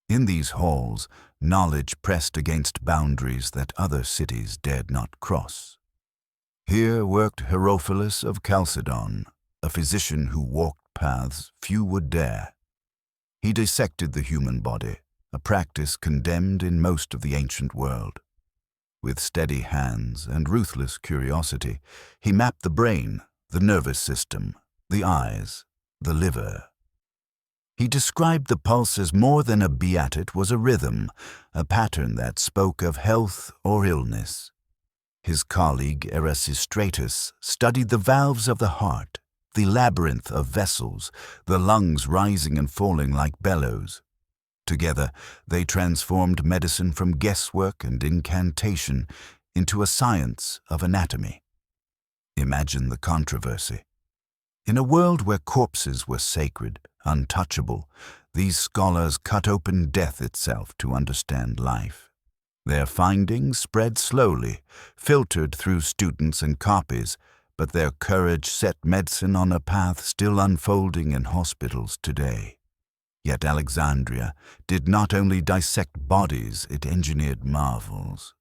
[SPEAKER 1] In these halls, knowledge pressed against boundaries that other cities dared not cross. Here worked Herophilus of Chalcedon, a physician who walked paths few would dare. He dissected the human body, a practice condemned in most of the ancient world. With steady hands and ruthless curiosity, he mapped the brain, the nervous system, the eyes, the liver. He described the pulse as more than a beat, it was a rhythm, a pattern that spoke of health or illness. His colleague Erasistratus studied the valves of the heart, the labyrinth of vessels, the lungs rising and falling like bellows. Together, they transformed medicine from guesswork and incantation into a science of anatomy. Imagine the controversy. In a world where corpses were sacred, untouchable, these scholars cut open death itself to understand life. Their findings spread slowly, filtered through students and copies, but their courage set medicine on a path still unfolding in hospitals today. Yet Alexandria did not only dissect bodies, it engineered marvels.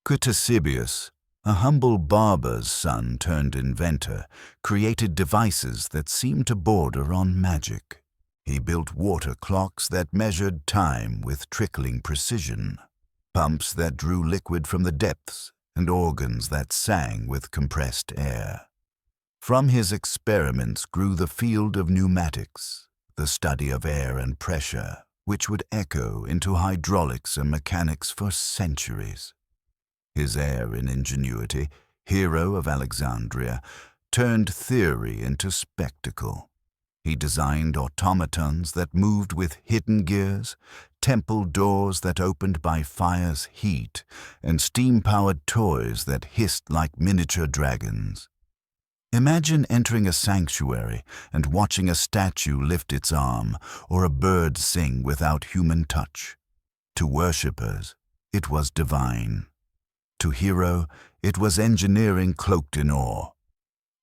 [SPEAKER 1] Ctesibius, a humble barber's son turned inventor, created devices that seemed to border on magic. He built water clocks that measured time with trickling precision, pumps that drew liquid from the depths, and organs that sang with compressed air. From his experiments grew the field of pneumatics, the study of air and pressure, which would echo into hydraulics and mechanics for centuries. His heir in ingenuity, hero of Alexandria, turned theory into spectacle. He designed automatons that moved with hidden gears, temple doors that opened by fire's heat, and steam-powered toys that hissed like miniature dragons. Imagine entering a sanctuary and watching a statue lift its arm or a bird sing without human touch. To worshippers, it was divine. To Hero, it was engineering cloaked in awe.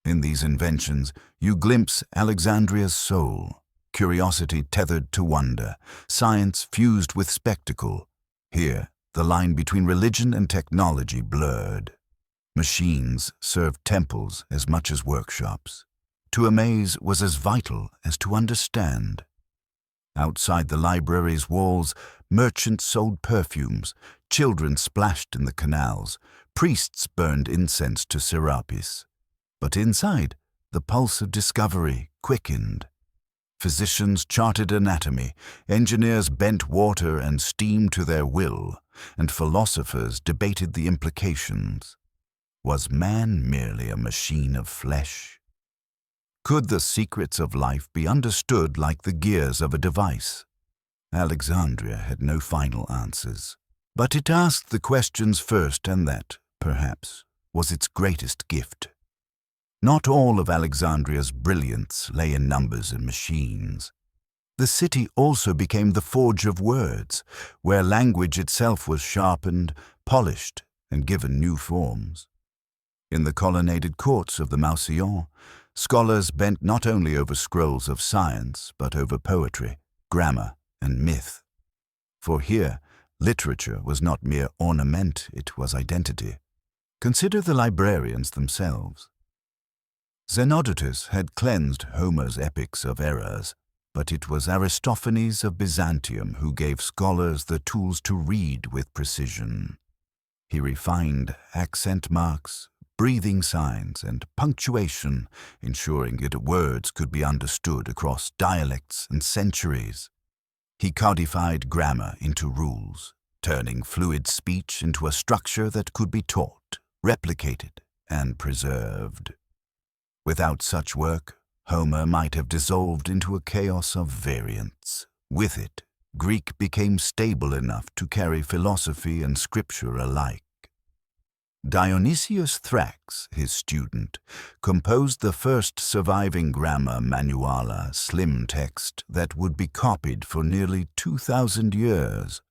[SPEAKER 1] In these inventions, you glimpse Alexandria's soul, curiosity tethered to wonder, science fused with spectacle. Here, the line between religion and technology blurred. Machines served temples as much as workshops. To amaze was as vital as to understand. Outside the library's walls, merchants sold perfumes, children splashed in the canals, priests burned incense to Serapis. But inside, the pulse of discovery quickened. Physicians charted anatomy, engineers bent water and steam to their will, and philosophers debated the implications. Was man merely a machine of flesh? Could the secrets of life be understood like the gears of a device? Alexandria had no final answers, but it asked the questions first, and that, perhaps, was its greatest gift. Not all of Alexandria's brilliance lay in numbers and machines. The city also became the forge of words, where language itself was sharpened, polished, and given new forms. In the colonnaded courts of the Mausolleum, scholars bent not only over scrolls of science, but over poetry, grammar, and myth. For here, literature was not mere ornament, it was identity. Consider the librarians themselves. Xenodotus had cleansed Homer's epics of errors, but it was Aristophanes of Byzantium who gave scholars the tools to read with precision. He refined accent marks, breathing signs, and punctuation, ensuring that words could be understood across dialects and centuries. He codified grammar into rules, turning fluid speech into a structure that could be taught, replicated, and preserved. Without such work, Homer might have dissolved into a chaos of variants. With it, Greek became stable enough to carry philosophy and scripture alike. Dionysius Thrax, his student, composed the first surviving grammar manuala, slim text, that would be copied for nearly 2,000 years.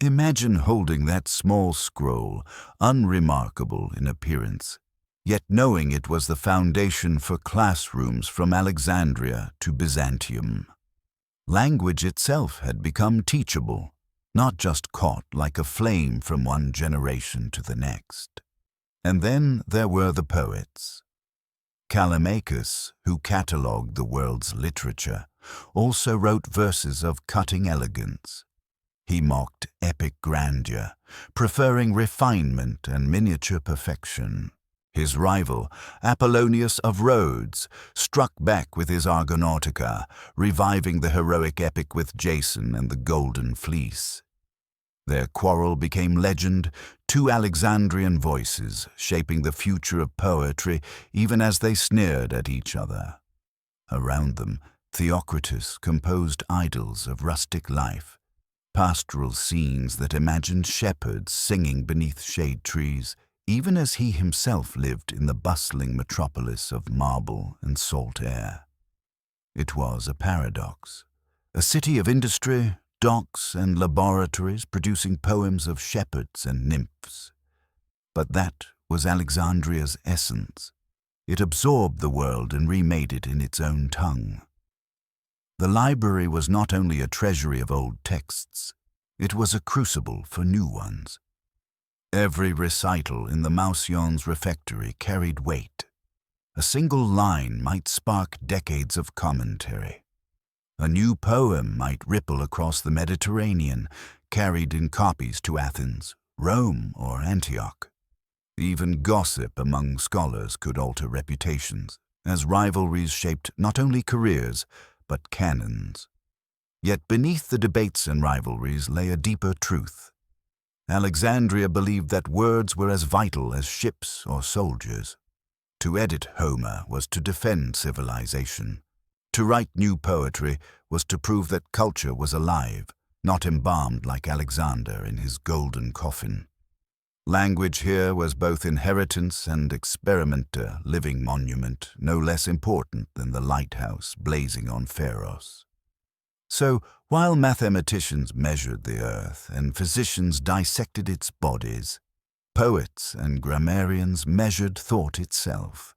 [SPEAKER 1] Imagine holding that small scroll, unremarkable in appearance, yet knowing it was the foundation for classrooms from Alexandria to Byzantium. Language itself had become teachable, not just caught like a flame from one generation to the next. And then there were the poets. Ptolemaic, who catalogued the world's literature, also wrote verses of cutting elegance. He mocked epic grandeur, preferring refinement and miniature perfection. His rival, Apollonius of Rhodes, struck back with his Argonautica, reviving the heroic epic with Jason and the Golden Fleece. Their quarrel became legend, two Alexandrian voices shaping the future of poetry even as they sneered at each other. Around them, Theocritus composed idyls of rustic life, pastoral scenes that imagined shepherds singing beneath shade trees, even as he himself lived in the bustling metropolis of marble and salt air. It was a paradox, a city of industry, docks and laboratories producing poems of shepherds and nymphs. But that was Alexandria's essence. It absorbed the world and remade it in its own tongue. The library was not only a treasury of old texts, it was a crucible for new ones. Every recital in the Mausion's refectory carried weight. A single line might spark decades of commentary. A new poem might ripple across the Mediterranean, carried in copies to Athens, Rome, or Antioch. Even gossip among scholars could alter reputations, as rivalries shaped not only careers, but canons. Yet beneath the debates and rivalries lay a deeper truth. Alexandria believed that words were as vital as ships or soldiers. To edit Homer was to defend civilization. To write new poetry was to prove that culture was alive, not embalmed like Alexander in his golden coffin. Language here was both inheritance and experiment, a living monument, no less important than the lighthouse blazing on Pharos. So, while mathematicians measured the earth and physicians dissected its bodies, poets and grammarians measured thought itself.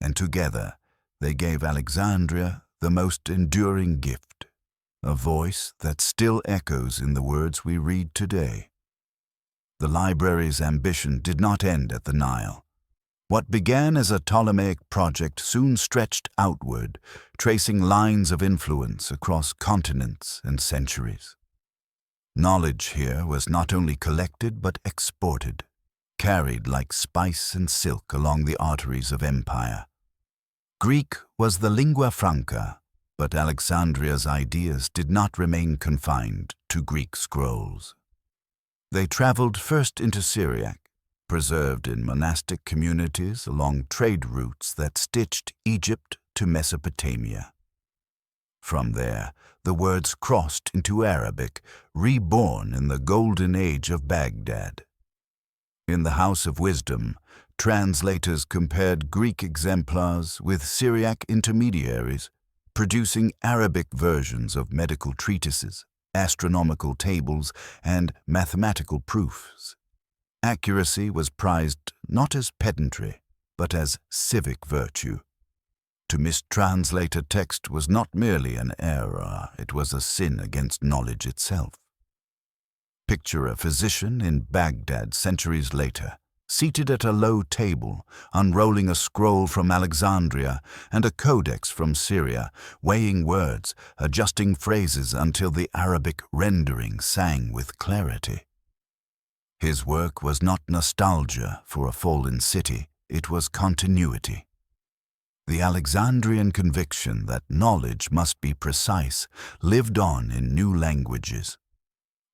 [SPEAKER 1] And together, they gave Alexandria the most enduring gift, a voice that still echoes in the words we read today. The library's ambition did not end at the Nile. What began as a Ptolemaic project soon stretched outward, tracing lines of influence across continents and centuries. Knowledge here was not only collected but exported, carried like spice and silk along the arteries of empire. Greek was the lingua franca, but Alexandria's ideas did not remain confined to Greek scrolls. They traveled first into Syriac, preserved in monastic communities along trade routes that stitched Egypt to Mesopotamia. From there, the words crossed into Arabic, reborn in the golden age of Baghdad. In the House of Wisdom, translators compared Greek exemplars with Syriac intermediaries, producing Arabic versions of medical treatises, astronomical tables, and mathematical proofs. Accuracy was prized not as pedantry, but as civic virtue. To mistranslate a text was not merely an error, it was a sin against knowledge itself. Picture a physician in Baghdad centuries later, seated at a low table, unrolling a scroll from Alexandria and a codex from Syria, weighing words, adjusting phrases until the Arabic rendering sang with clarity. His work was not nostalgia for a fallen city, it was continuity. The Alexandrian conviction that knowledge must be precise lived on in new languages.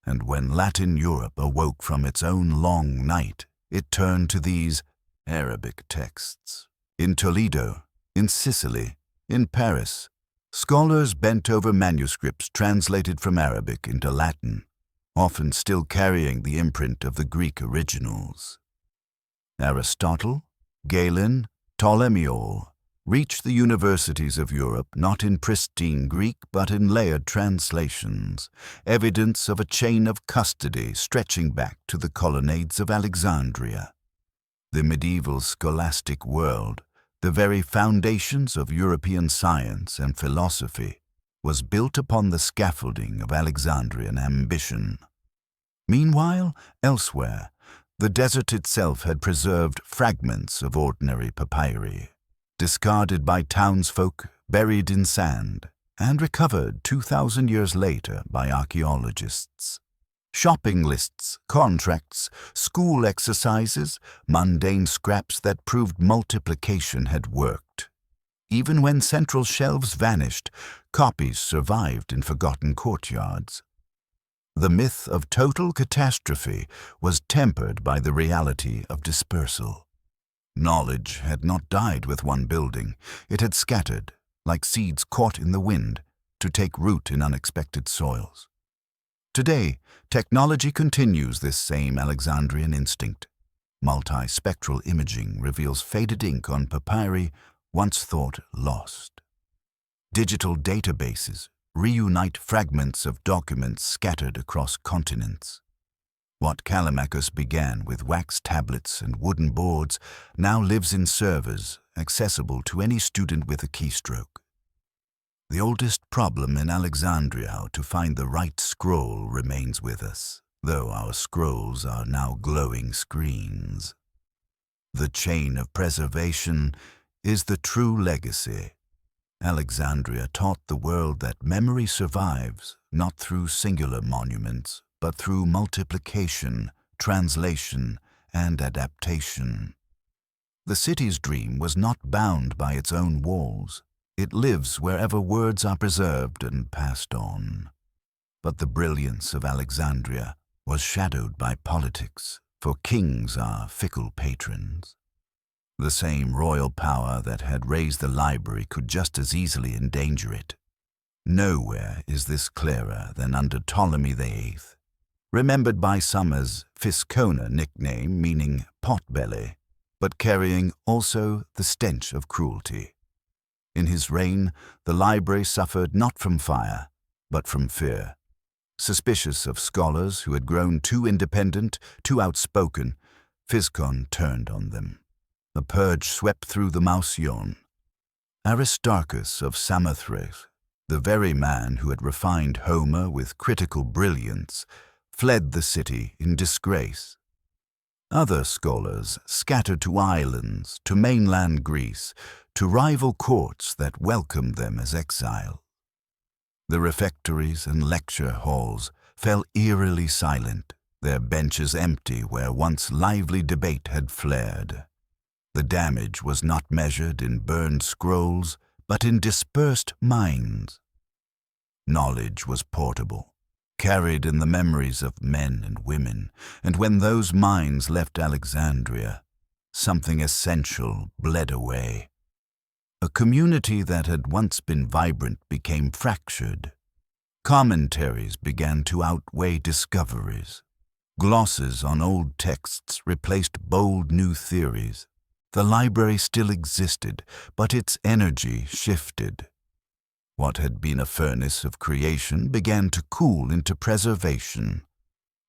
[SPEAKER 1] And when Latin Europe awoke from its own long night, it turned to these Arabic texts. In Toledo, in Sicily, in Paris, scholars bent over manuscripts translated from Arabic into Latin, often still carrying the imprint of the Greek originals. Aristotle, Galen, Ptolemy reached the universities of Europe not in pristine Greek but in layered translations, evidence of a chain of custody stretching back to the colonnades of Alexandria. The medieval scholastic world, the very foundations of European science and philosophy, was built upon the scaffolding of Alexandrian ambition. Meanwhile, elsewhere, the desert itself had preserved fragments of ordinary papyri, discarded by townsfolk, buried in sand, and recovered 2,000 years later by archaeologists. Shopping lists, contracts, school exercises, mundane scraps that proved multiplication had worked. Even when central shelves vanished, copies survived in forgotten courtyards. The myth of total catastrophe was tempered by the reality of dispersal. Knowledge had not died with one building. It had scattered, like seeds caught in the wind, to take root in unexpected soils. Today, technology continues this same Alexandrian instinct. Multispectral imaging reveals faded ink on papyri once thought lost. Digital databases reunite fragments of documents scattered across continents. What Callimachus began with wax tablets and wooden boards now lives in servers accessible to any student with a keystroke. The oldest problem in Alexandria, how to find the right scroll, remains with us, though our scrolls are now glowing screens. The chain of preservation is the true legacy. Alexandria taught the world that memory survives not through singular monuments, but through multiplication, translation, and adaptation. The city's dream was not bound by its own walls. It lives wherever words are preserved and passed on. But the brilliance of Alexandria was shadowed by politics, for kings are fickle patrons. The same royal power that had raised the library could just as easily endanger it. Nowhere is this clearer than under Ptolemy VIII, remembered by some as Fiscona, nickname meaning potbelly, but carrying also the stench of cruelty. In his reign, the library suffered not from fire, but from fear. Suspicious of scholars who had grown too independent, too outspoken, Physcon turned on them. A purge swept through the Mausion. Aristarchus of Samothrace, the very man who had refined Homer with critical brilliance, fled the city in disgrace. Other scholars scattered to islands, to mainland Greece, to rival courts that welcomed them as exile. The refectories and lecture halls fell eerily silent, their benches empty where once lively debate had flared. The damage was not measured in burned scrolls, but in dispersed minds. Knowledge was portable, carried in the memories of men and women, and when those minds left Alexandria, something essential bled away. A community that had once been vibrant became fractured. Commentaries began to outweigh discoveries. Glosses on old texts replaced bold new theories. The library still existed, but its energy shifted. What had been a furnace of creation began to cool into preservation.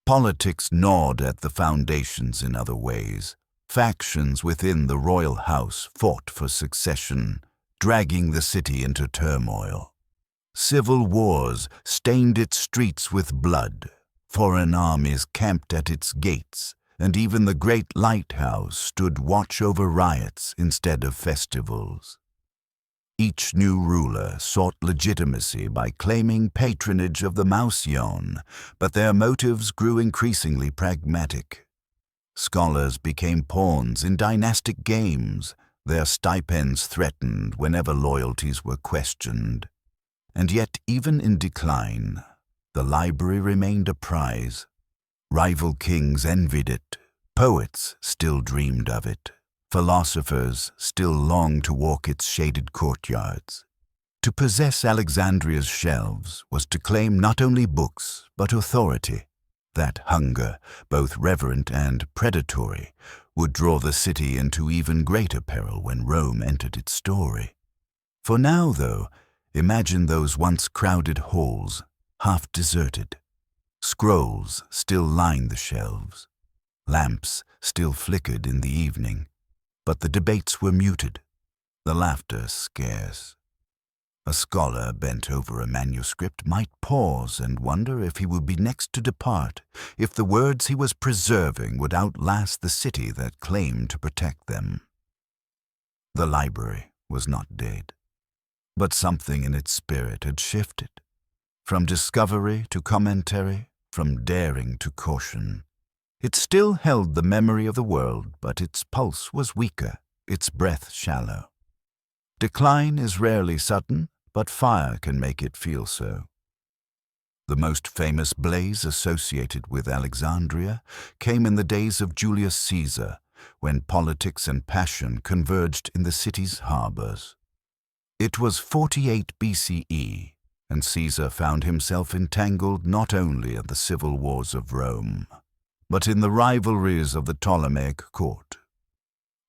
[SPEAKER 1] Politics gnawed at the foundations in other ways. Factions within the royal house fought for succession, dragging the city into turmoil. Civil wars stained its streets with blood. Foreign armies camped at its gates, and even the great lighthouse stood watch over riots instead of festivals. Each new ruler sought legitimacy by claiming patronage of the Mausion, but their motives grew increasingly pragmatic. Scholars became pawns in dynastic games, their stipends threatened whenever loyalties were questioned. And yet, even in decline, the library remained a prize. Rival kings envied it, poets still dreamed of it, philosophers still longed to walk its shaded courtyards. To possess Alexandria's shelves was to claim not only books, but authority. That hunger, both reverent and predatory, would draw the city into even greater peril when Rome entered its story. For now, though, imagine those once crowded halls, half deserted. Scrolls still lined the shelves. Lamps still flickered in the evening, but the debates were muted, the laughter scarce. A scholar bent over a manuscript might pause and wonder if he would be next to depart, if the words he was preserving would outlast the city that claimed to protect them. The library was not dead, but something in its spirit had shifted. From discovery to commentary, from daring to caution. It still held the memory of the world, but its pulse was weaker, its breath shallow. Decline is rarely sudden, but fire can make it feel so. The most famous blaze associated with Alexandria came in the days of Julius Caesar, when politics and passion converged in the city's harbors. It was 48 BCE, and Caesar found himself entangled not only in the civil wars of Rome, but in the rivalries of the Ptolemaic court.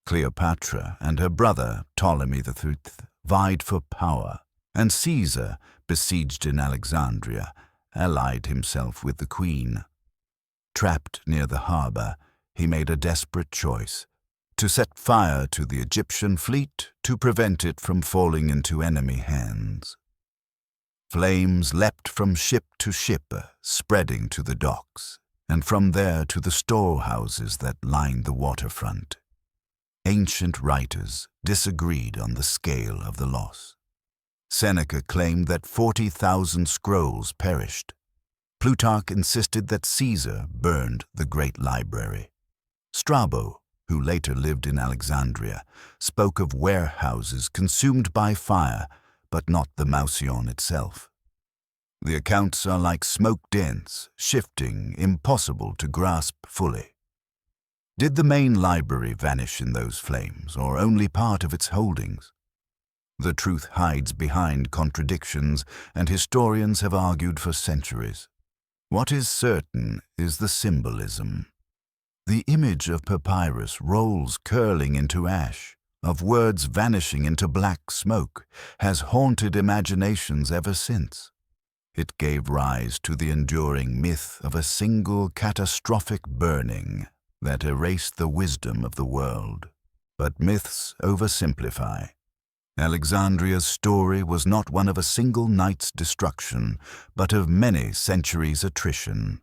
[SPEAKER 1] Cleopatra and her brother Ptolemy III vied for power, and Caesar, besieged in Alexandria, allied himself with the queen. Trapped near the harbor, he made a desperate choice: to set fire to the Egyptian fleet to prevent it from falling into enemy hands. Flames leapt from ship to ship, spreading to the docks, and from there to the storehouses that lined the waterfront. Ancient writers disagreed on the scale of the loss. Seneca claimed that 40,000 scrolls perished. Plutarch insisted that Caesar burned the great library. Strabo, who later lived in Alexandria, spoke of warehouses consumed by fire, but not the Mausion itself. The accounts are like smoke-dense, shifting, impossible to grasp fully. Did the main library vanish in those flames, or only part of its holdings? The truth hides behind contradictions, and historians have argued for centuries. What is certain is the symbolism. The image of papyrus rolls curling into ash, of words vanishing into black smoke, has haunted imaginations ever since. It gave rise to the enduring myth of a single catastrophic burning that erased the wisdom of the world. But myths oversimplify. Alexandria's story was not one of a single night's destruction, but of many centuries' attrition.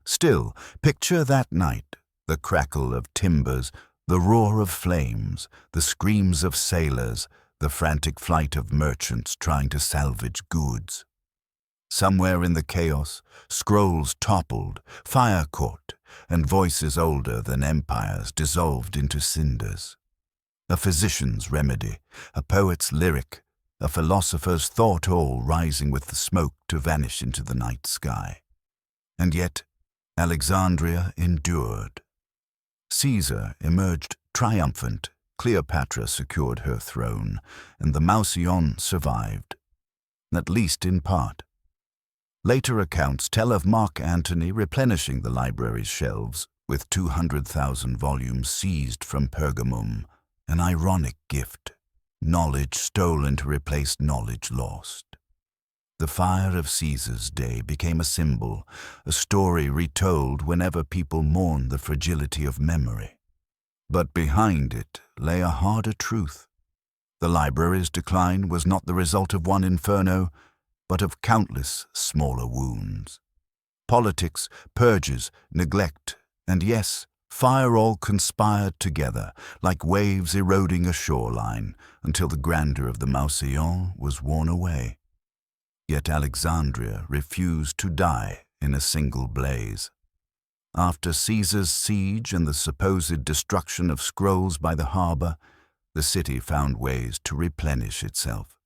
[SPEAKER 1] Still, picture that night: the crackle of timbers, the roar of flames, the screams of sailors, the frantic flight of merchants trying to salvage goods. Somewhere in the chaos, scrolls toppled, fire caught, and voices older than empires dissolved into cinders. A physician's remedy, a poet's lyric, a philosopher's thought, all rising with the smoke to vanish into the night sky. And yet, Alexandria endured. Caesar emerged triumphant, Cleopatra secured her throne, and the Mausion survived, at least in part. Later accounts tell of Mark Antony replenishing the library's shelves with 200,000 volumes seized from Pergamum, an ironic gift, knowledge stolen to replace knowledge lost. The fire of Caesar's day became a symbol, a story retold whenever people mourn the fragility of memory. But behind it lay a harder truth. The library's decline was not the result of one inferno, but of countless smaller wounds. Politics, purges, neglect, and yes, fire all conspired together, like waves eroding a shoreline, until the grandeur of the Mausion was worn away. Yet Alexandria refused to die in a single blaze. After Caesar's siege and the supposed destruction of scrolls by the harbor, the city found ways to replenish itself.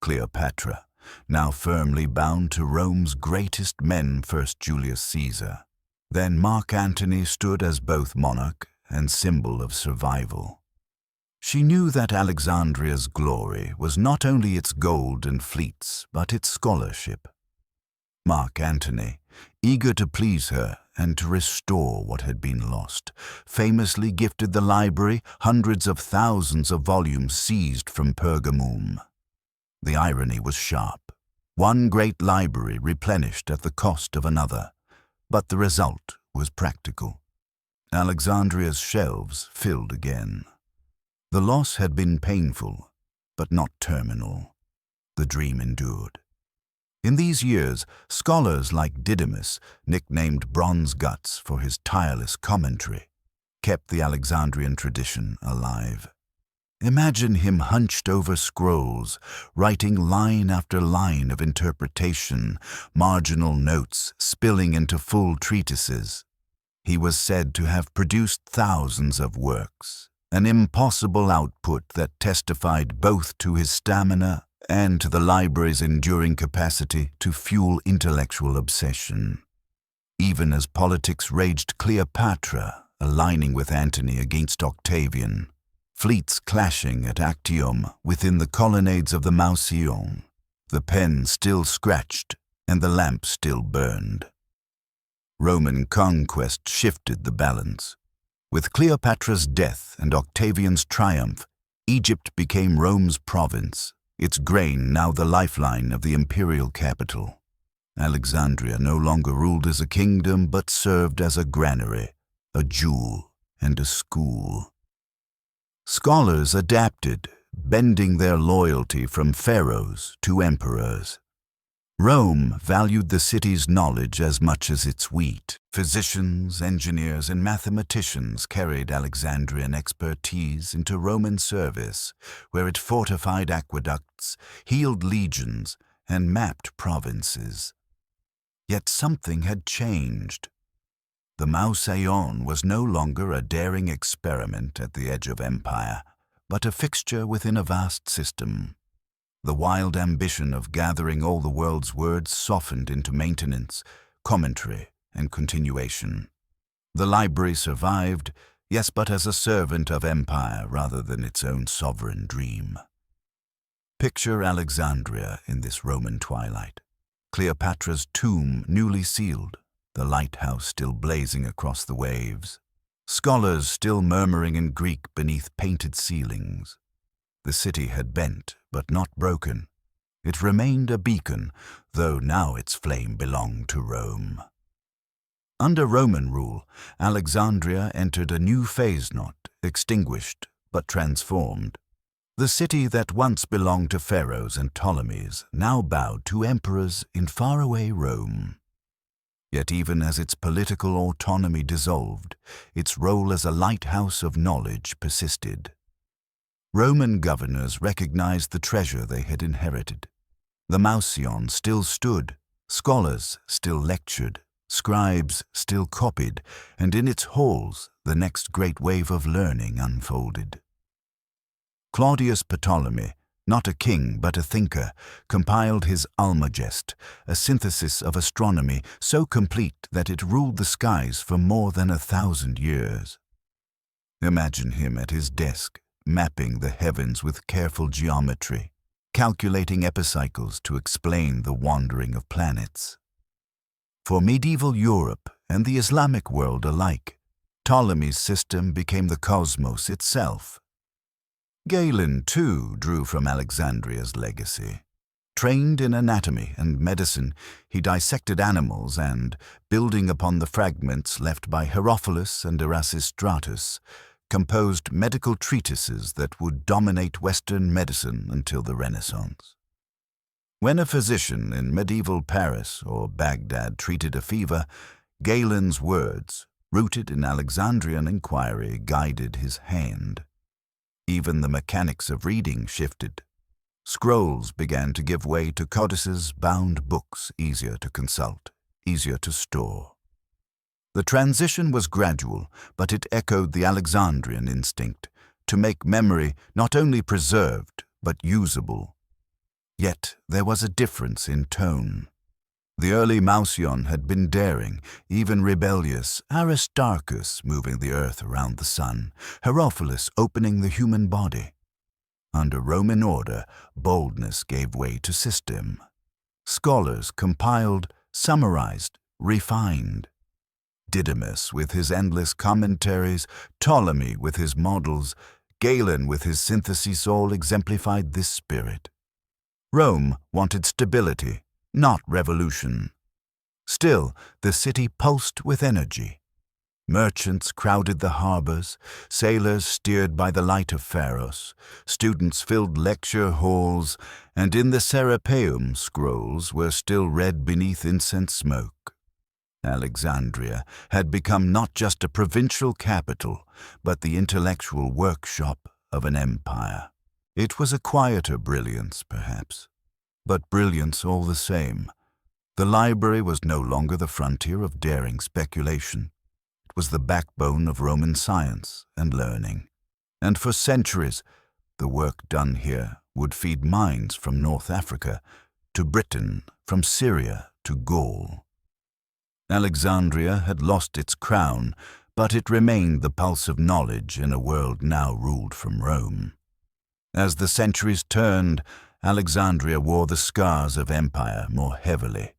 [SPEAKER 1] Cleopatra, now firmly bound to Rome's greatest men, first Julius Caesar, then Mark Antony, stood as both monarch and symbol of survival. She knew that Alexandria's glory was not only its gold and fleets, but its scholarship. Mark Antony, eager to please her and to restore what had been lost, famously gifted the library hundreds of thousands of volumes seized from Pergamum. The irony was sharp. One great library replenished at the cost of another, but the result was practical. Alexandria's shelves filled again. The loss had been painful, but not terminal. The dream endured. In these years, scholars like Didymus, nicknamed Bronze Guts for his tireless commentary, kept the Alexandrian tradition alive. Imagine him hunched over scrolls, writing line after line of interpretation, marginal notes spilling into full treatises. He was said to have produced thousands of works, an impossible output that testified both to his stamina and to the library's enduring capacity to fuel intellectual obsession. Even as politics raged, Cleopatra aligning with Antony against Octavian, fleets clashing at Actium within the colonnades of the Mausion, the pen still scratched and the lamp still burned. Roman conquest shifted the balance. With Cleopatra's death and Octavian's triumph, Egypt became Rome's province, its grain now the lifeline of the imperial capital. Alexandria no longer ruled as a kingdom but served as a granary, a jewel, and a school. Scholars adapted, bending their loyalty from pharaohs to emperors. Rome valued the city's knowledge as much as its wheat. Physicians, engineers, and mathematicians carried Alexandrian expertise into Roman service, where it fortified aqueducts, healed legions, and mapped provinces. Yet something had changed. The Mausion was no longer a daring experiment at the edge of empire, but a fixture within a vast system. The wild ambition of gathering all the world's words softened into maintenance, commentary, and continuation. The library survived, yes, but as a servant of empire rather than its own sovereign dream. Picture Alexandria in this Roman twilight. Cleopatra's tomb newly sealed, the lighthouse still blazing across the waves, scholars still murmuring in Greek beneath painted ceilings. The city had bent, but not broken. It remained a beacon, though now its flame belonged to Rome. Under Roman rule, Alexandria entered a new phase, not extinguished, but transformed. The city that once belonged to pharaohs and Ptolemies now bowed to emperors in faraway Rome. Yet even as its political autonomy dissolved, its role as a lighthouse of knowledge persisted. Roman governors recognized the treasure they had inherited. The Mausion still stood, scholars still lectured, scribes still copied, and in its halls the next great wave of learning unfolded. Claudius Ptolemy, not a king but a thinker, compiled his Almagest, a synthesis of astronomy so complete that it ruled the skies for more than 1,000 years. Imagine him at his desk, mapping the heavens with careful geometry, calculating epicycles to explain the wandering of planets. For medieval Europe and the Islamic world alike, Ptolemy's system became the cosmos itself. Galen, too, drew from Alexandria's legacy. Trained in anatomy and medicine, he dissected animals and, building upon the fragments left by Herophilus and Erasistratus, composed medical treatises that would dominate Western medicine until the Renaissance. When a physician in medieval Paris or Baghdad treated a fever, Galen's words, rooted in Alexandrian inquiry, guided his hand. Even the mechanics of reading shifted. Scrolls began to give way to codices, bound books easier to consult, easier to store. The transition was gradual, but it echoed the Alexandrian instinct to make memory not only preserved, but usable. Yet there was a difference in tone. The early Mausion had been daring, even rebellious, Aristarchus moving the earth around the sun, Herophilus opening the human body. Under Roman order, boldness gave way to system. Scholars compiled, summarized, refined. Didymus with his endless commentaries, Ptolemy with his models, Galen with his syntheses all exemplified this spirit. Rome wanted stability, not revolution. Still, the city pulsed with energy. Merchants crowded the harbors, sailors steered by the light of Pharos, students filled lecture halls, and in the Serapeum scrolls were still read beneath incense smoke. Alexandria had become not just a provincial capital, but the intellectual workshop of an empire. It was a quieter brilliance, perhaps, but brilliance all the same. The library was no longer the frontier of daring speculation. It was the backbone of Roman science and learning. And for centuries, the work done here would feed minds from North Africa to Britain, from Syria to Gaul. Alexandria had lost its crown, but it remained the pulse of knowledge in a world now ruled from Rome. As the centuries turned, Alexandria wore the scars of empire more heavily.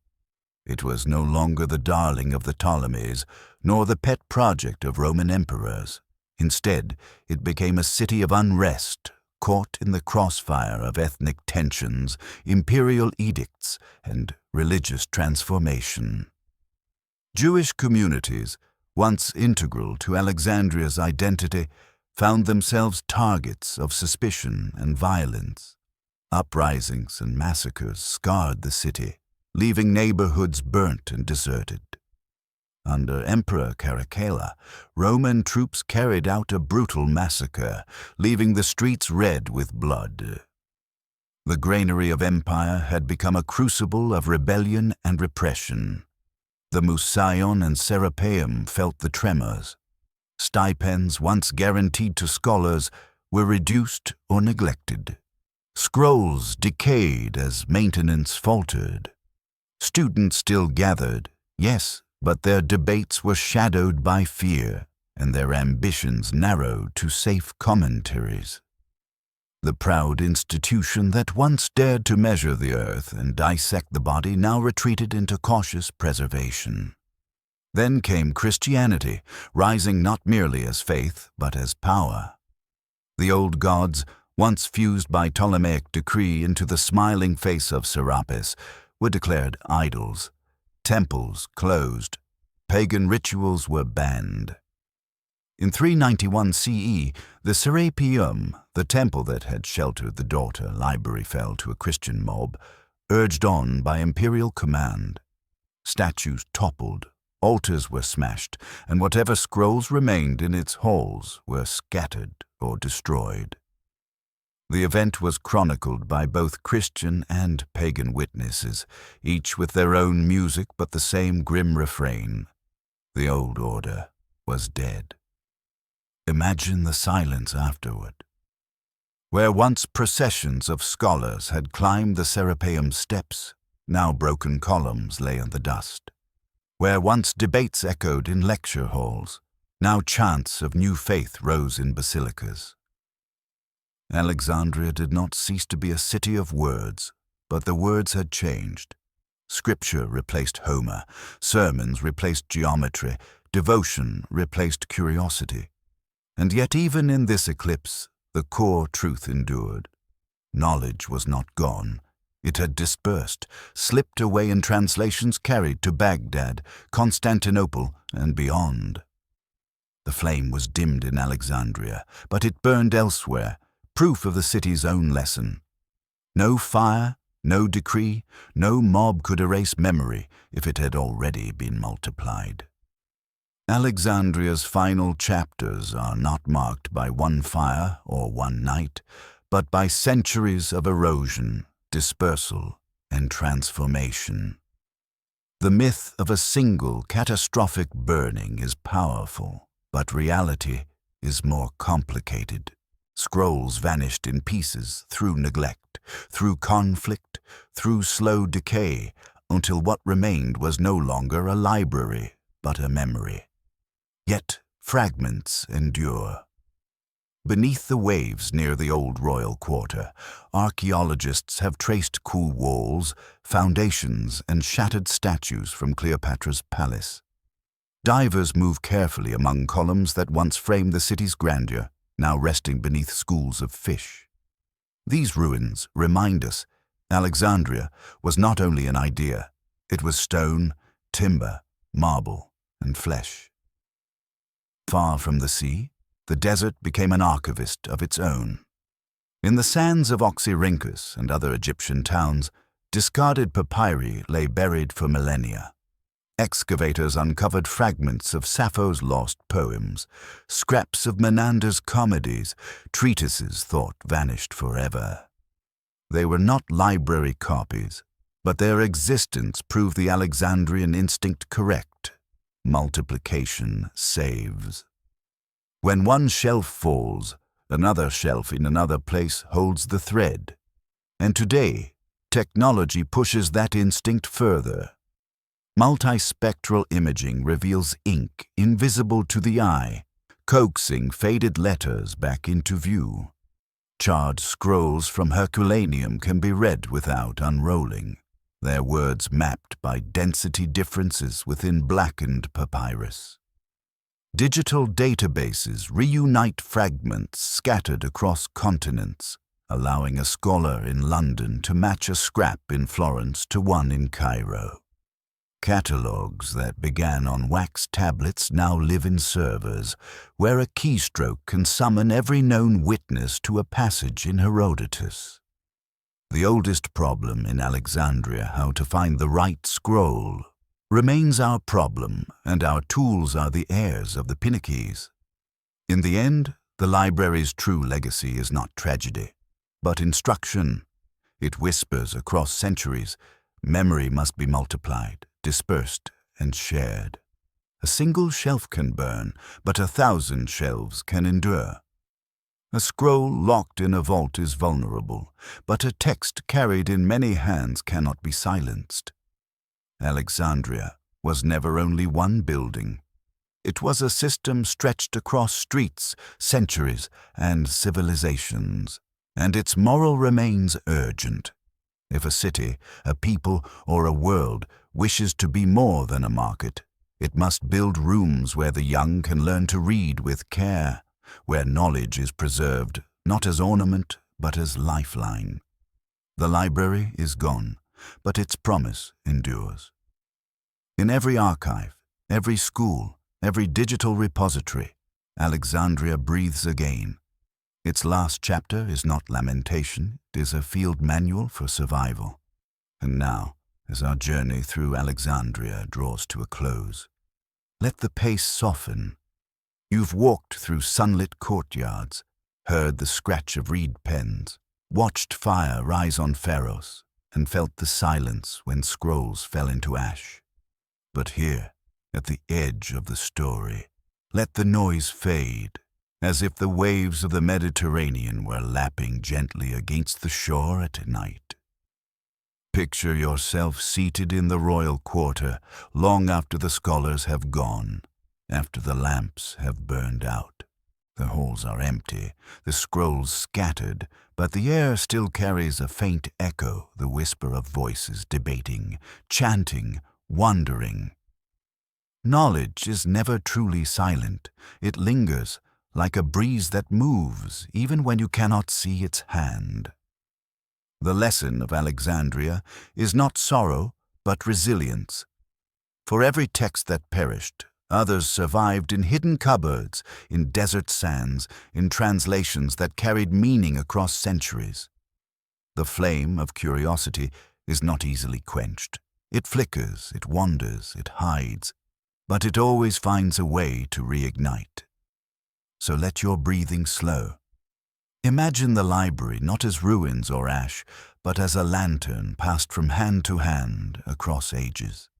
[SPEAKER 1] It was no longer the darling of the Ptolemies, nor the pet project of Roman emperors. Instead, it became a city of unrest, caught in the crossfire of ethnic tensions, imperial edicts, and religious transformation. Jewish communities, once integral to Alexandria's identity, found themselves targets of suspicion and violence. Uprisings and massacres scarred the city, leaving neighborhoods burnt and deserted. Under Emperor Caracalla, Roman troops carried out a brutal massacre, leaving the streets red with blood. The granary of empire had become a crucible of rebellion and repression. The Museion and Serapeum felt the tremors. Stipends once guaranteed to scholars were reduced or neglected. Scrolls decayed as maintenance faltered. Students still gathered, yes, but their debates were shadowed by fear, and their ambitions narrowed to safe commentaries. The proud institution that once dared to measure the earth and dissect the body now retreated into cautious preservation. Then came Christianity, rising not merely as faith, but as power. The old gods, once fused by Ptolemaic decree into the smiling face of Serapis, were declared idols. Temples closed. Pagan rituals were banned. In 391 CE, the Serapeum, the temple that had sheltered the daughter library, fell to a Christian mob, urged on by imperial command. Statues toppled, altars were smashed, and whatever scrolls remained in its halls were scattered or destroyed. The event was chronicled by both Christian and pagan witnesses, each with their own music but the same grim refrain. The old order was dead. Imagine the silence afterward. Where once processions of scholars had climbed the Serapeum steps, now broken columns lay in the dust. Where once debates echoed in lecture halls, now chants of new faith rose in basilicas. Alexandria did not cease to be a city of words, but the words had changed. Scripture replaced Homer, sermons replaced geometry, devotion replaced curiosity. And yet even in this eclipse, the core truth endured. Knowledge was not gone. It had dispersed, slipped away in translations carried to Baghdad, Constantinople, and beyond. The flame was dimmed in Alexandria, but it burned elsewhere, proof of the city's own lesson. No fire, no decree, no mob could erase memory if it had already been multiplied. Alexandria's final chapters are not marked by one fire or one night, but by centuries of erosion, dispersal, and transformation. The myth of a single catastrophic burning is powerful, but reality is more complicated. Scrolls vanished in pieces through neglect, through conflict, through slow decay, until what remained was no longer a library, but a memory. Yet fragments endure. Beneath the waves near the old royal quarter, archaeologists have traced cool walls, foundations, and shattered statues from Cleopatra's palace. Divers move carefully among columns that once framed the city's grandeur, now resting beneath schools of fish. These ruins remind us Alexandria was not only an idea, it was stone, timber, marble, and flesh. Far from the sea, the desert became an archivist of its own. In the sands of Oxyrhynchus and other Egyptian towns, discarded papyri lay buried for millennia. Excavators uncovered fragments of Sappho's lost poems, scraps of Menander's comedies, treatises thought vanished forever. They were not library copies, but their existence proved the Alexandrian instinct correct. Multiplication saves. When one shelf falls, another shelf in another place holds the thread. And today, technology pushes that instinct further. Multispectral imaging reveals ink invisible to the eye, coaxing faded letters back into view. Charred scrolls from Herculaneum can be read without unrolling, their words mapped by density differences within blackened papyrus. Digital databases reunite fragments scattered across continents, allowing a scholar in London to match a scrap in Florence to one in Cairo. Catalogues that began on wax tablets now live in servers, where a keystroke can summon every known witness to a passage in Herodotus. The oldest problem in Alexandria, how to find the right scroll, remains our problem, and our tools are the heirs of the Pinakies. In the end, the library's true legacy is not tragedy, but instruction. It whispers across centuries, memory must be multiplied, dispersed, and shared. A single shelf can burn, but 1,000 shelves can endure. A scroll locked in a vault is vulnerable, but a text carried in many hands cannot be silenced. Alexandria was never only one building. It was a system stretched across streets, centuries, and civilizations, and its moral remains urgent. If a city, a people, or a world wishes to be more than a market, it must build rooms where the young can learn to read with care, where knowledge is preserved not as ornament but as lifeline. The library is gone, but its promise endures. In every archive, every school, every digital repository, Alexandria breathes again. Its last chapter is not lamentation, it is a field manual for survival. And now, as our journey through Alexandria draws to a close, let the pace soften. You've walked through sunlit courtyards, heard the scratch of reed pens, watched fire rise on Pharos, and felt the silence when scrolls fell into ash. But here, at the edge of the story, let the noise fade, as if the waves of the Mediterranean were lapping gently against the shore at night. Picture yourself seated in the royal quarter long after the scholars have gone, after the lamps have burned out. The halls are empty, the scrolls scattered, but the air still carries a faint echo, the whisper of voices debating, chanting, wondering. Knowledge is never truly silent. It lingers, like a breeze that moves, even when you cannot see its hand. The lesson of Alexandria is not sorrow, but resilience. For every text that perished, others survived in hidden cupboards, in desert sands, in translations that carried meaning across centuries. The flame of curiosity is not easily quenched. It flickers, it wanders, it hides, but it always finds a way to reignite. So let your breathing slow. Imagine the library not as ruins or ash, but as a lantern passed from hand to hand across ages.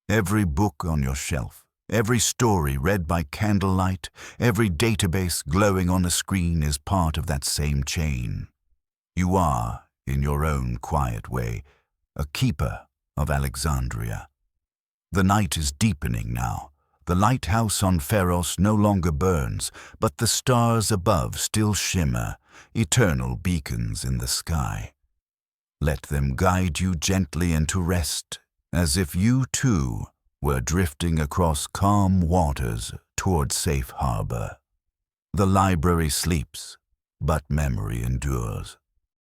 [SPEAKER 1] Every book on your shelf, every story read by candlelight, every database glowing on a screen is part of that same chain. You are, in your own quiet way, a keeper of Alexandria. The night is deepening now. The lighthouse on Pharos no longer burns, but the stars above still shimmer, eternal beacons in the sky. Let them guide you gently into rest, as if you too were drifting across calm waters toward safe harbor. The library sleeps, but memory endures.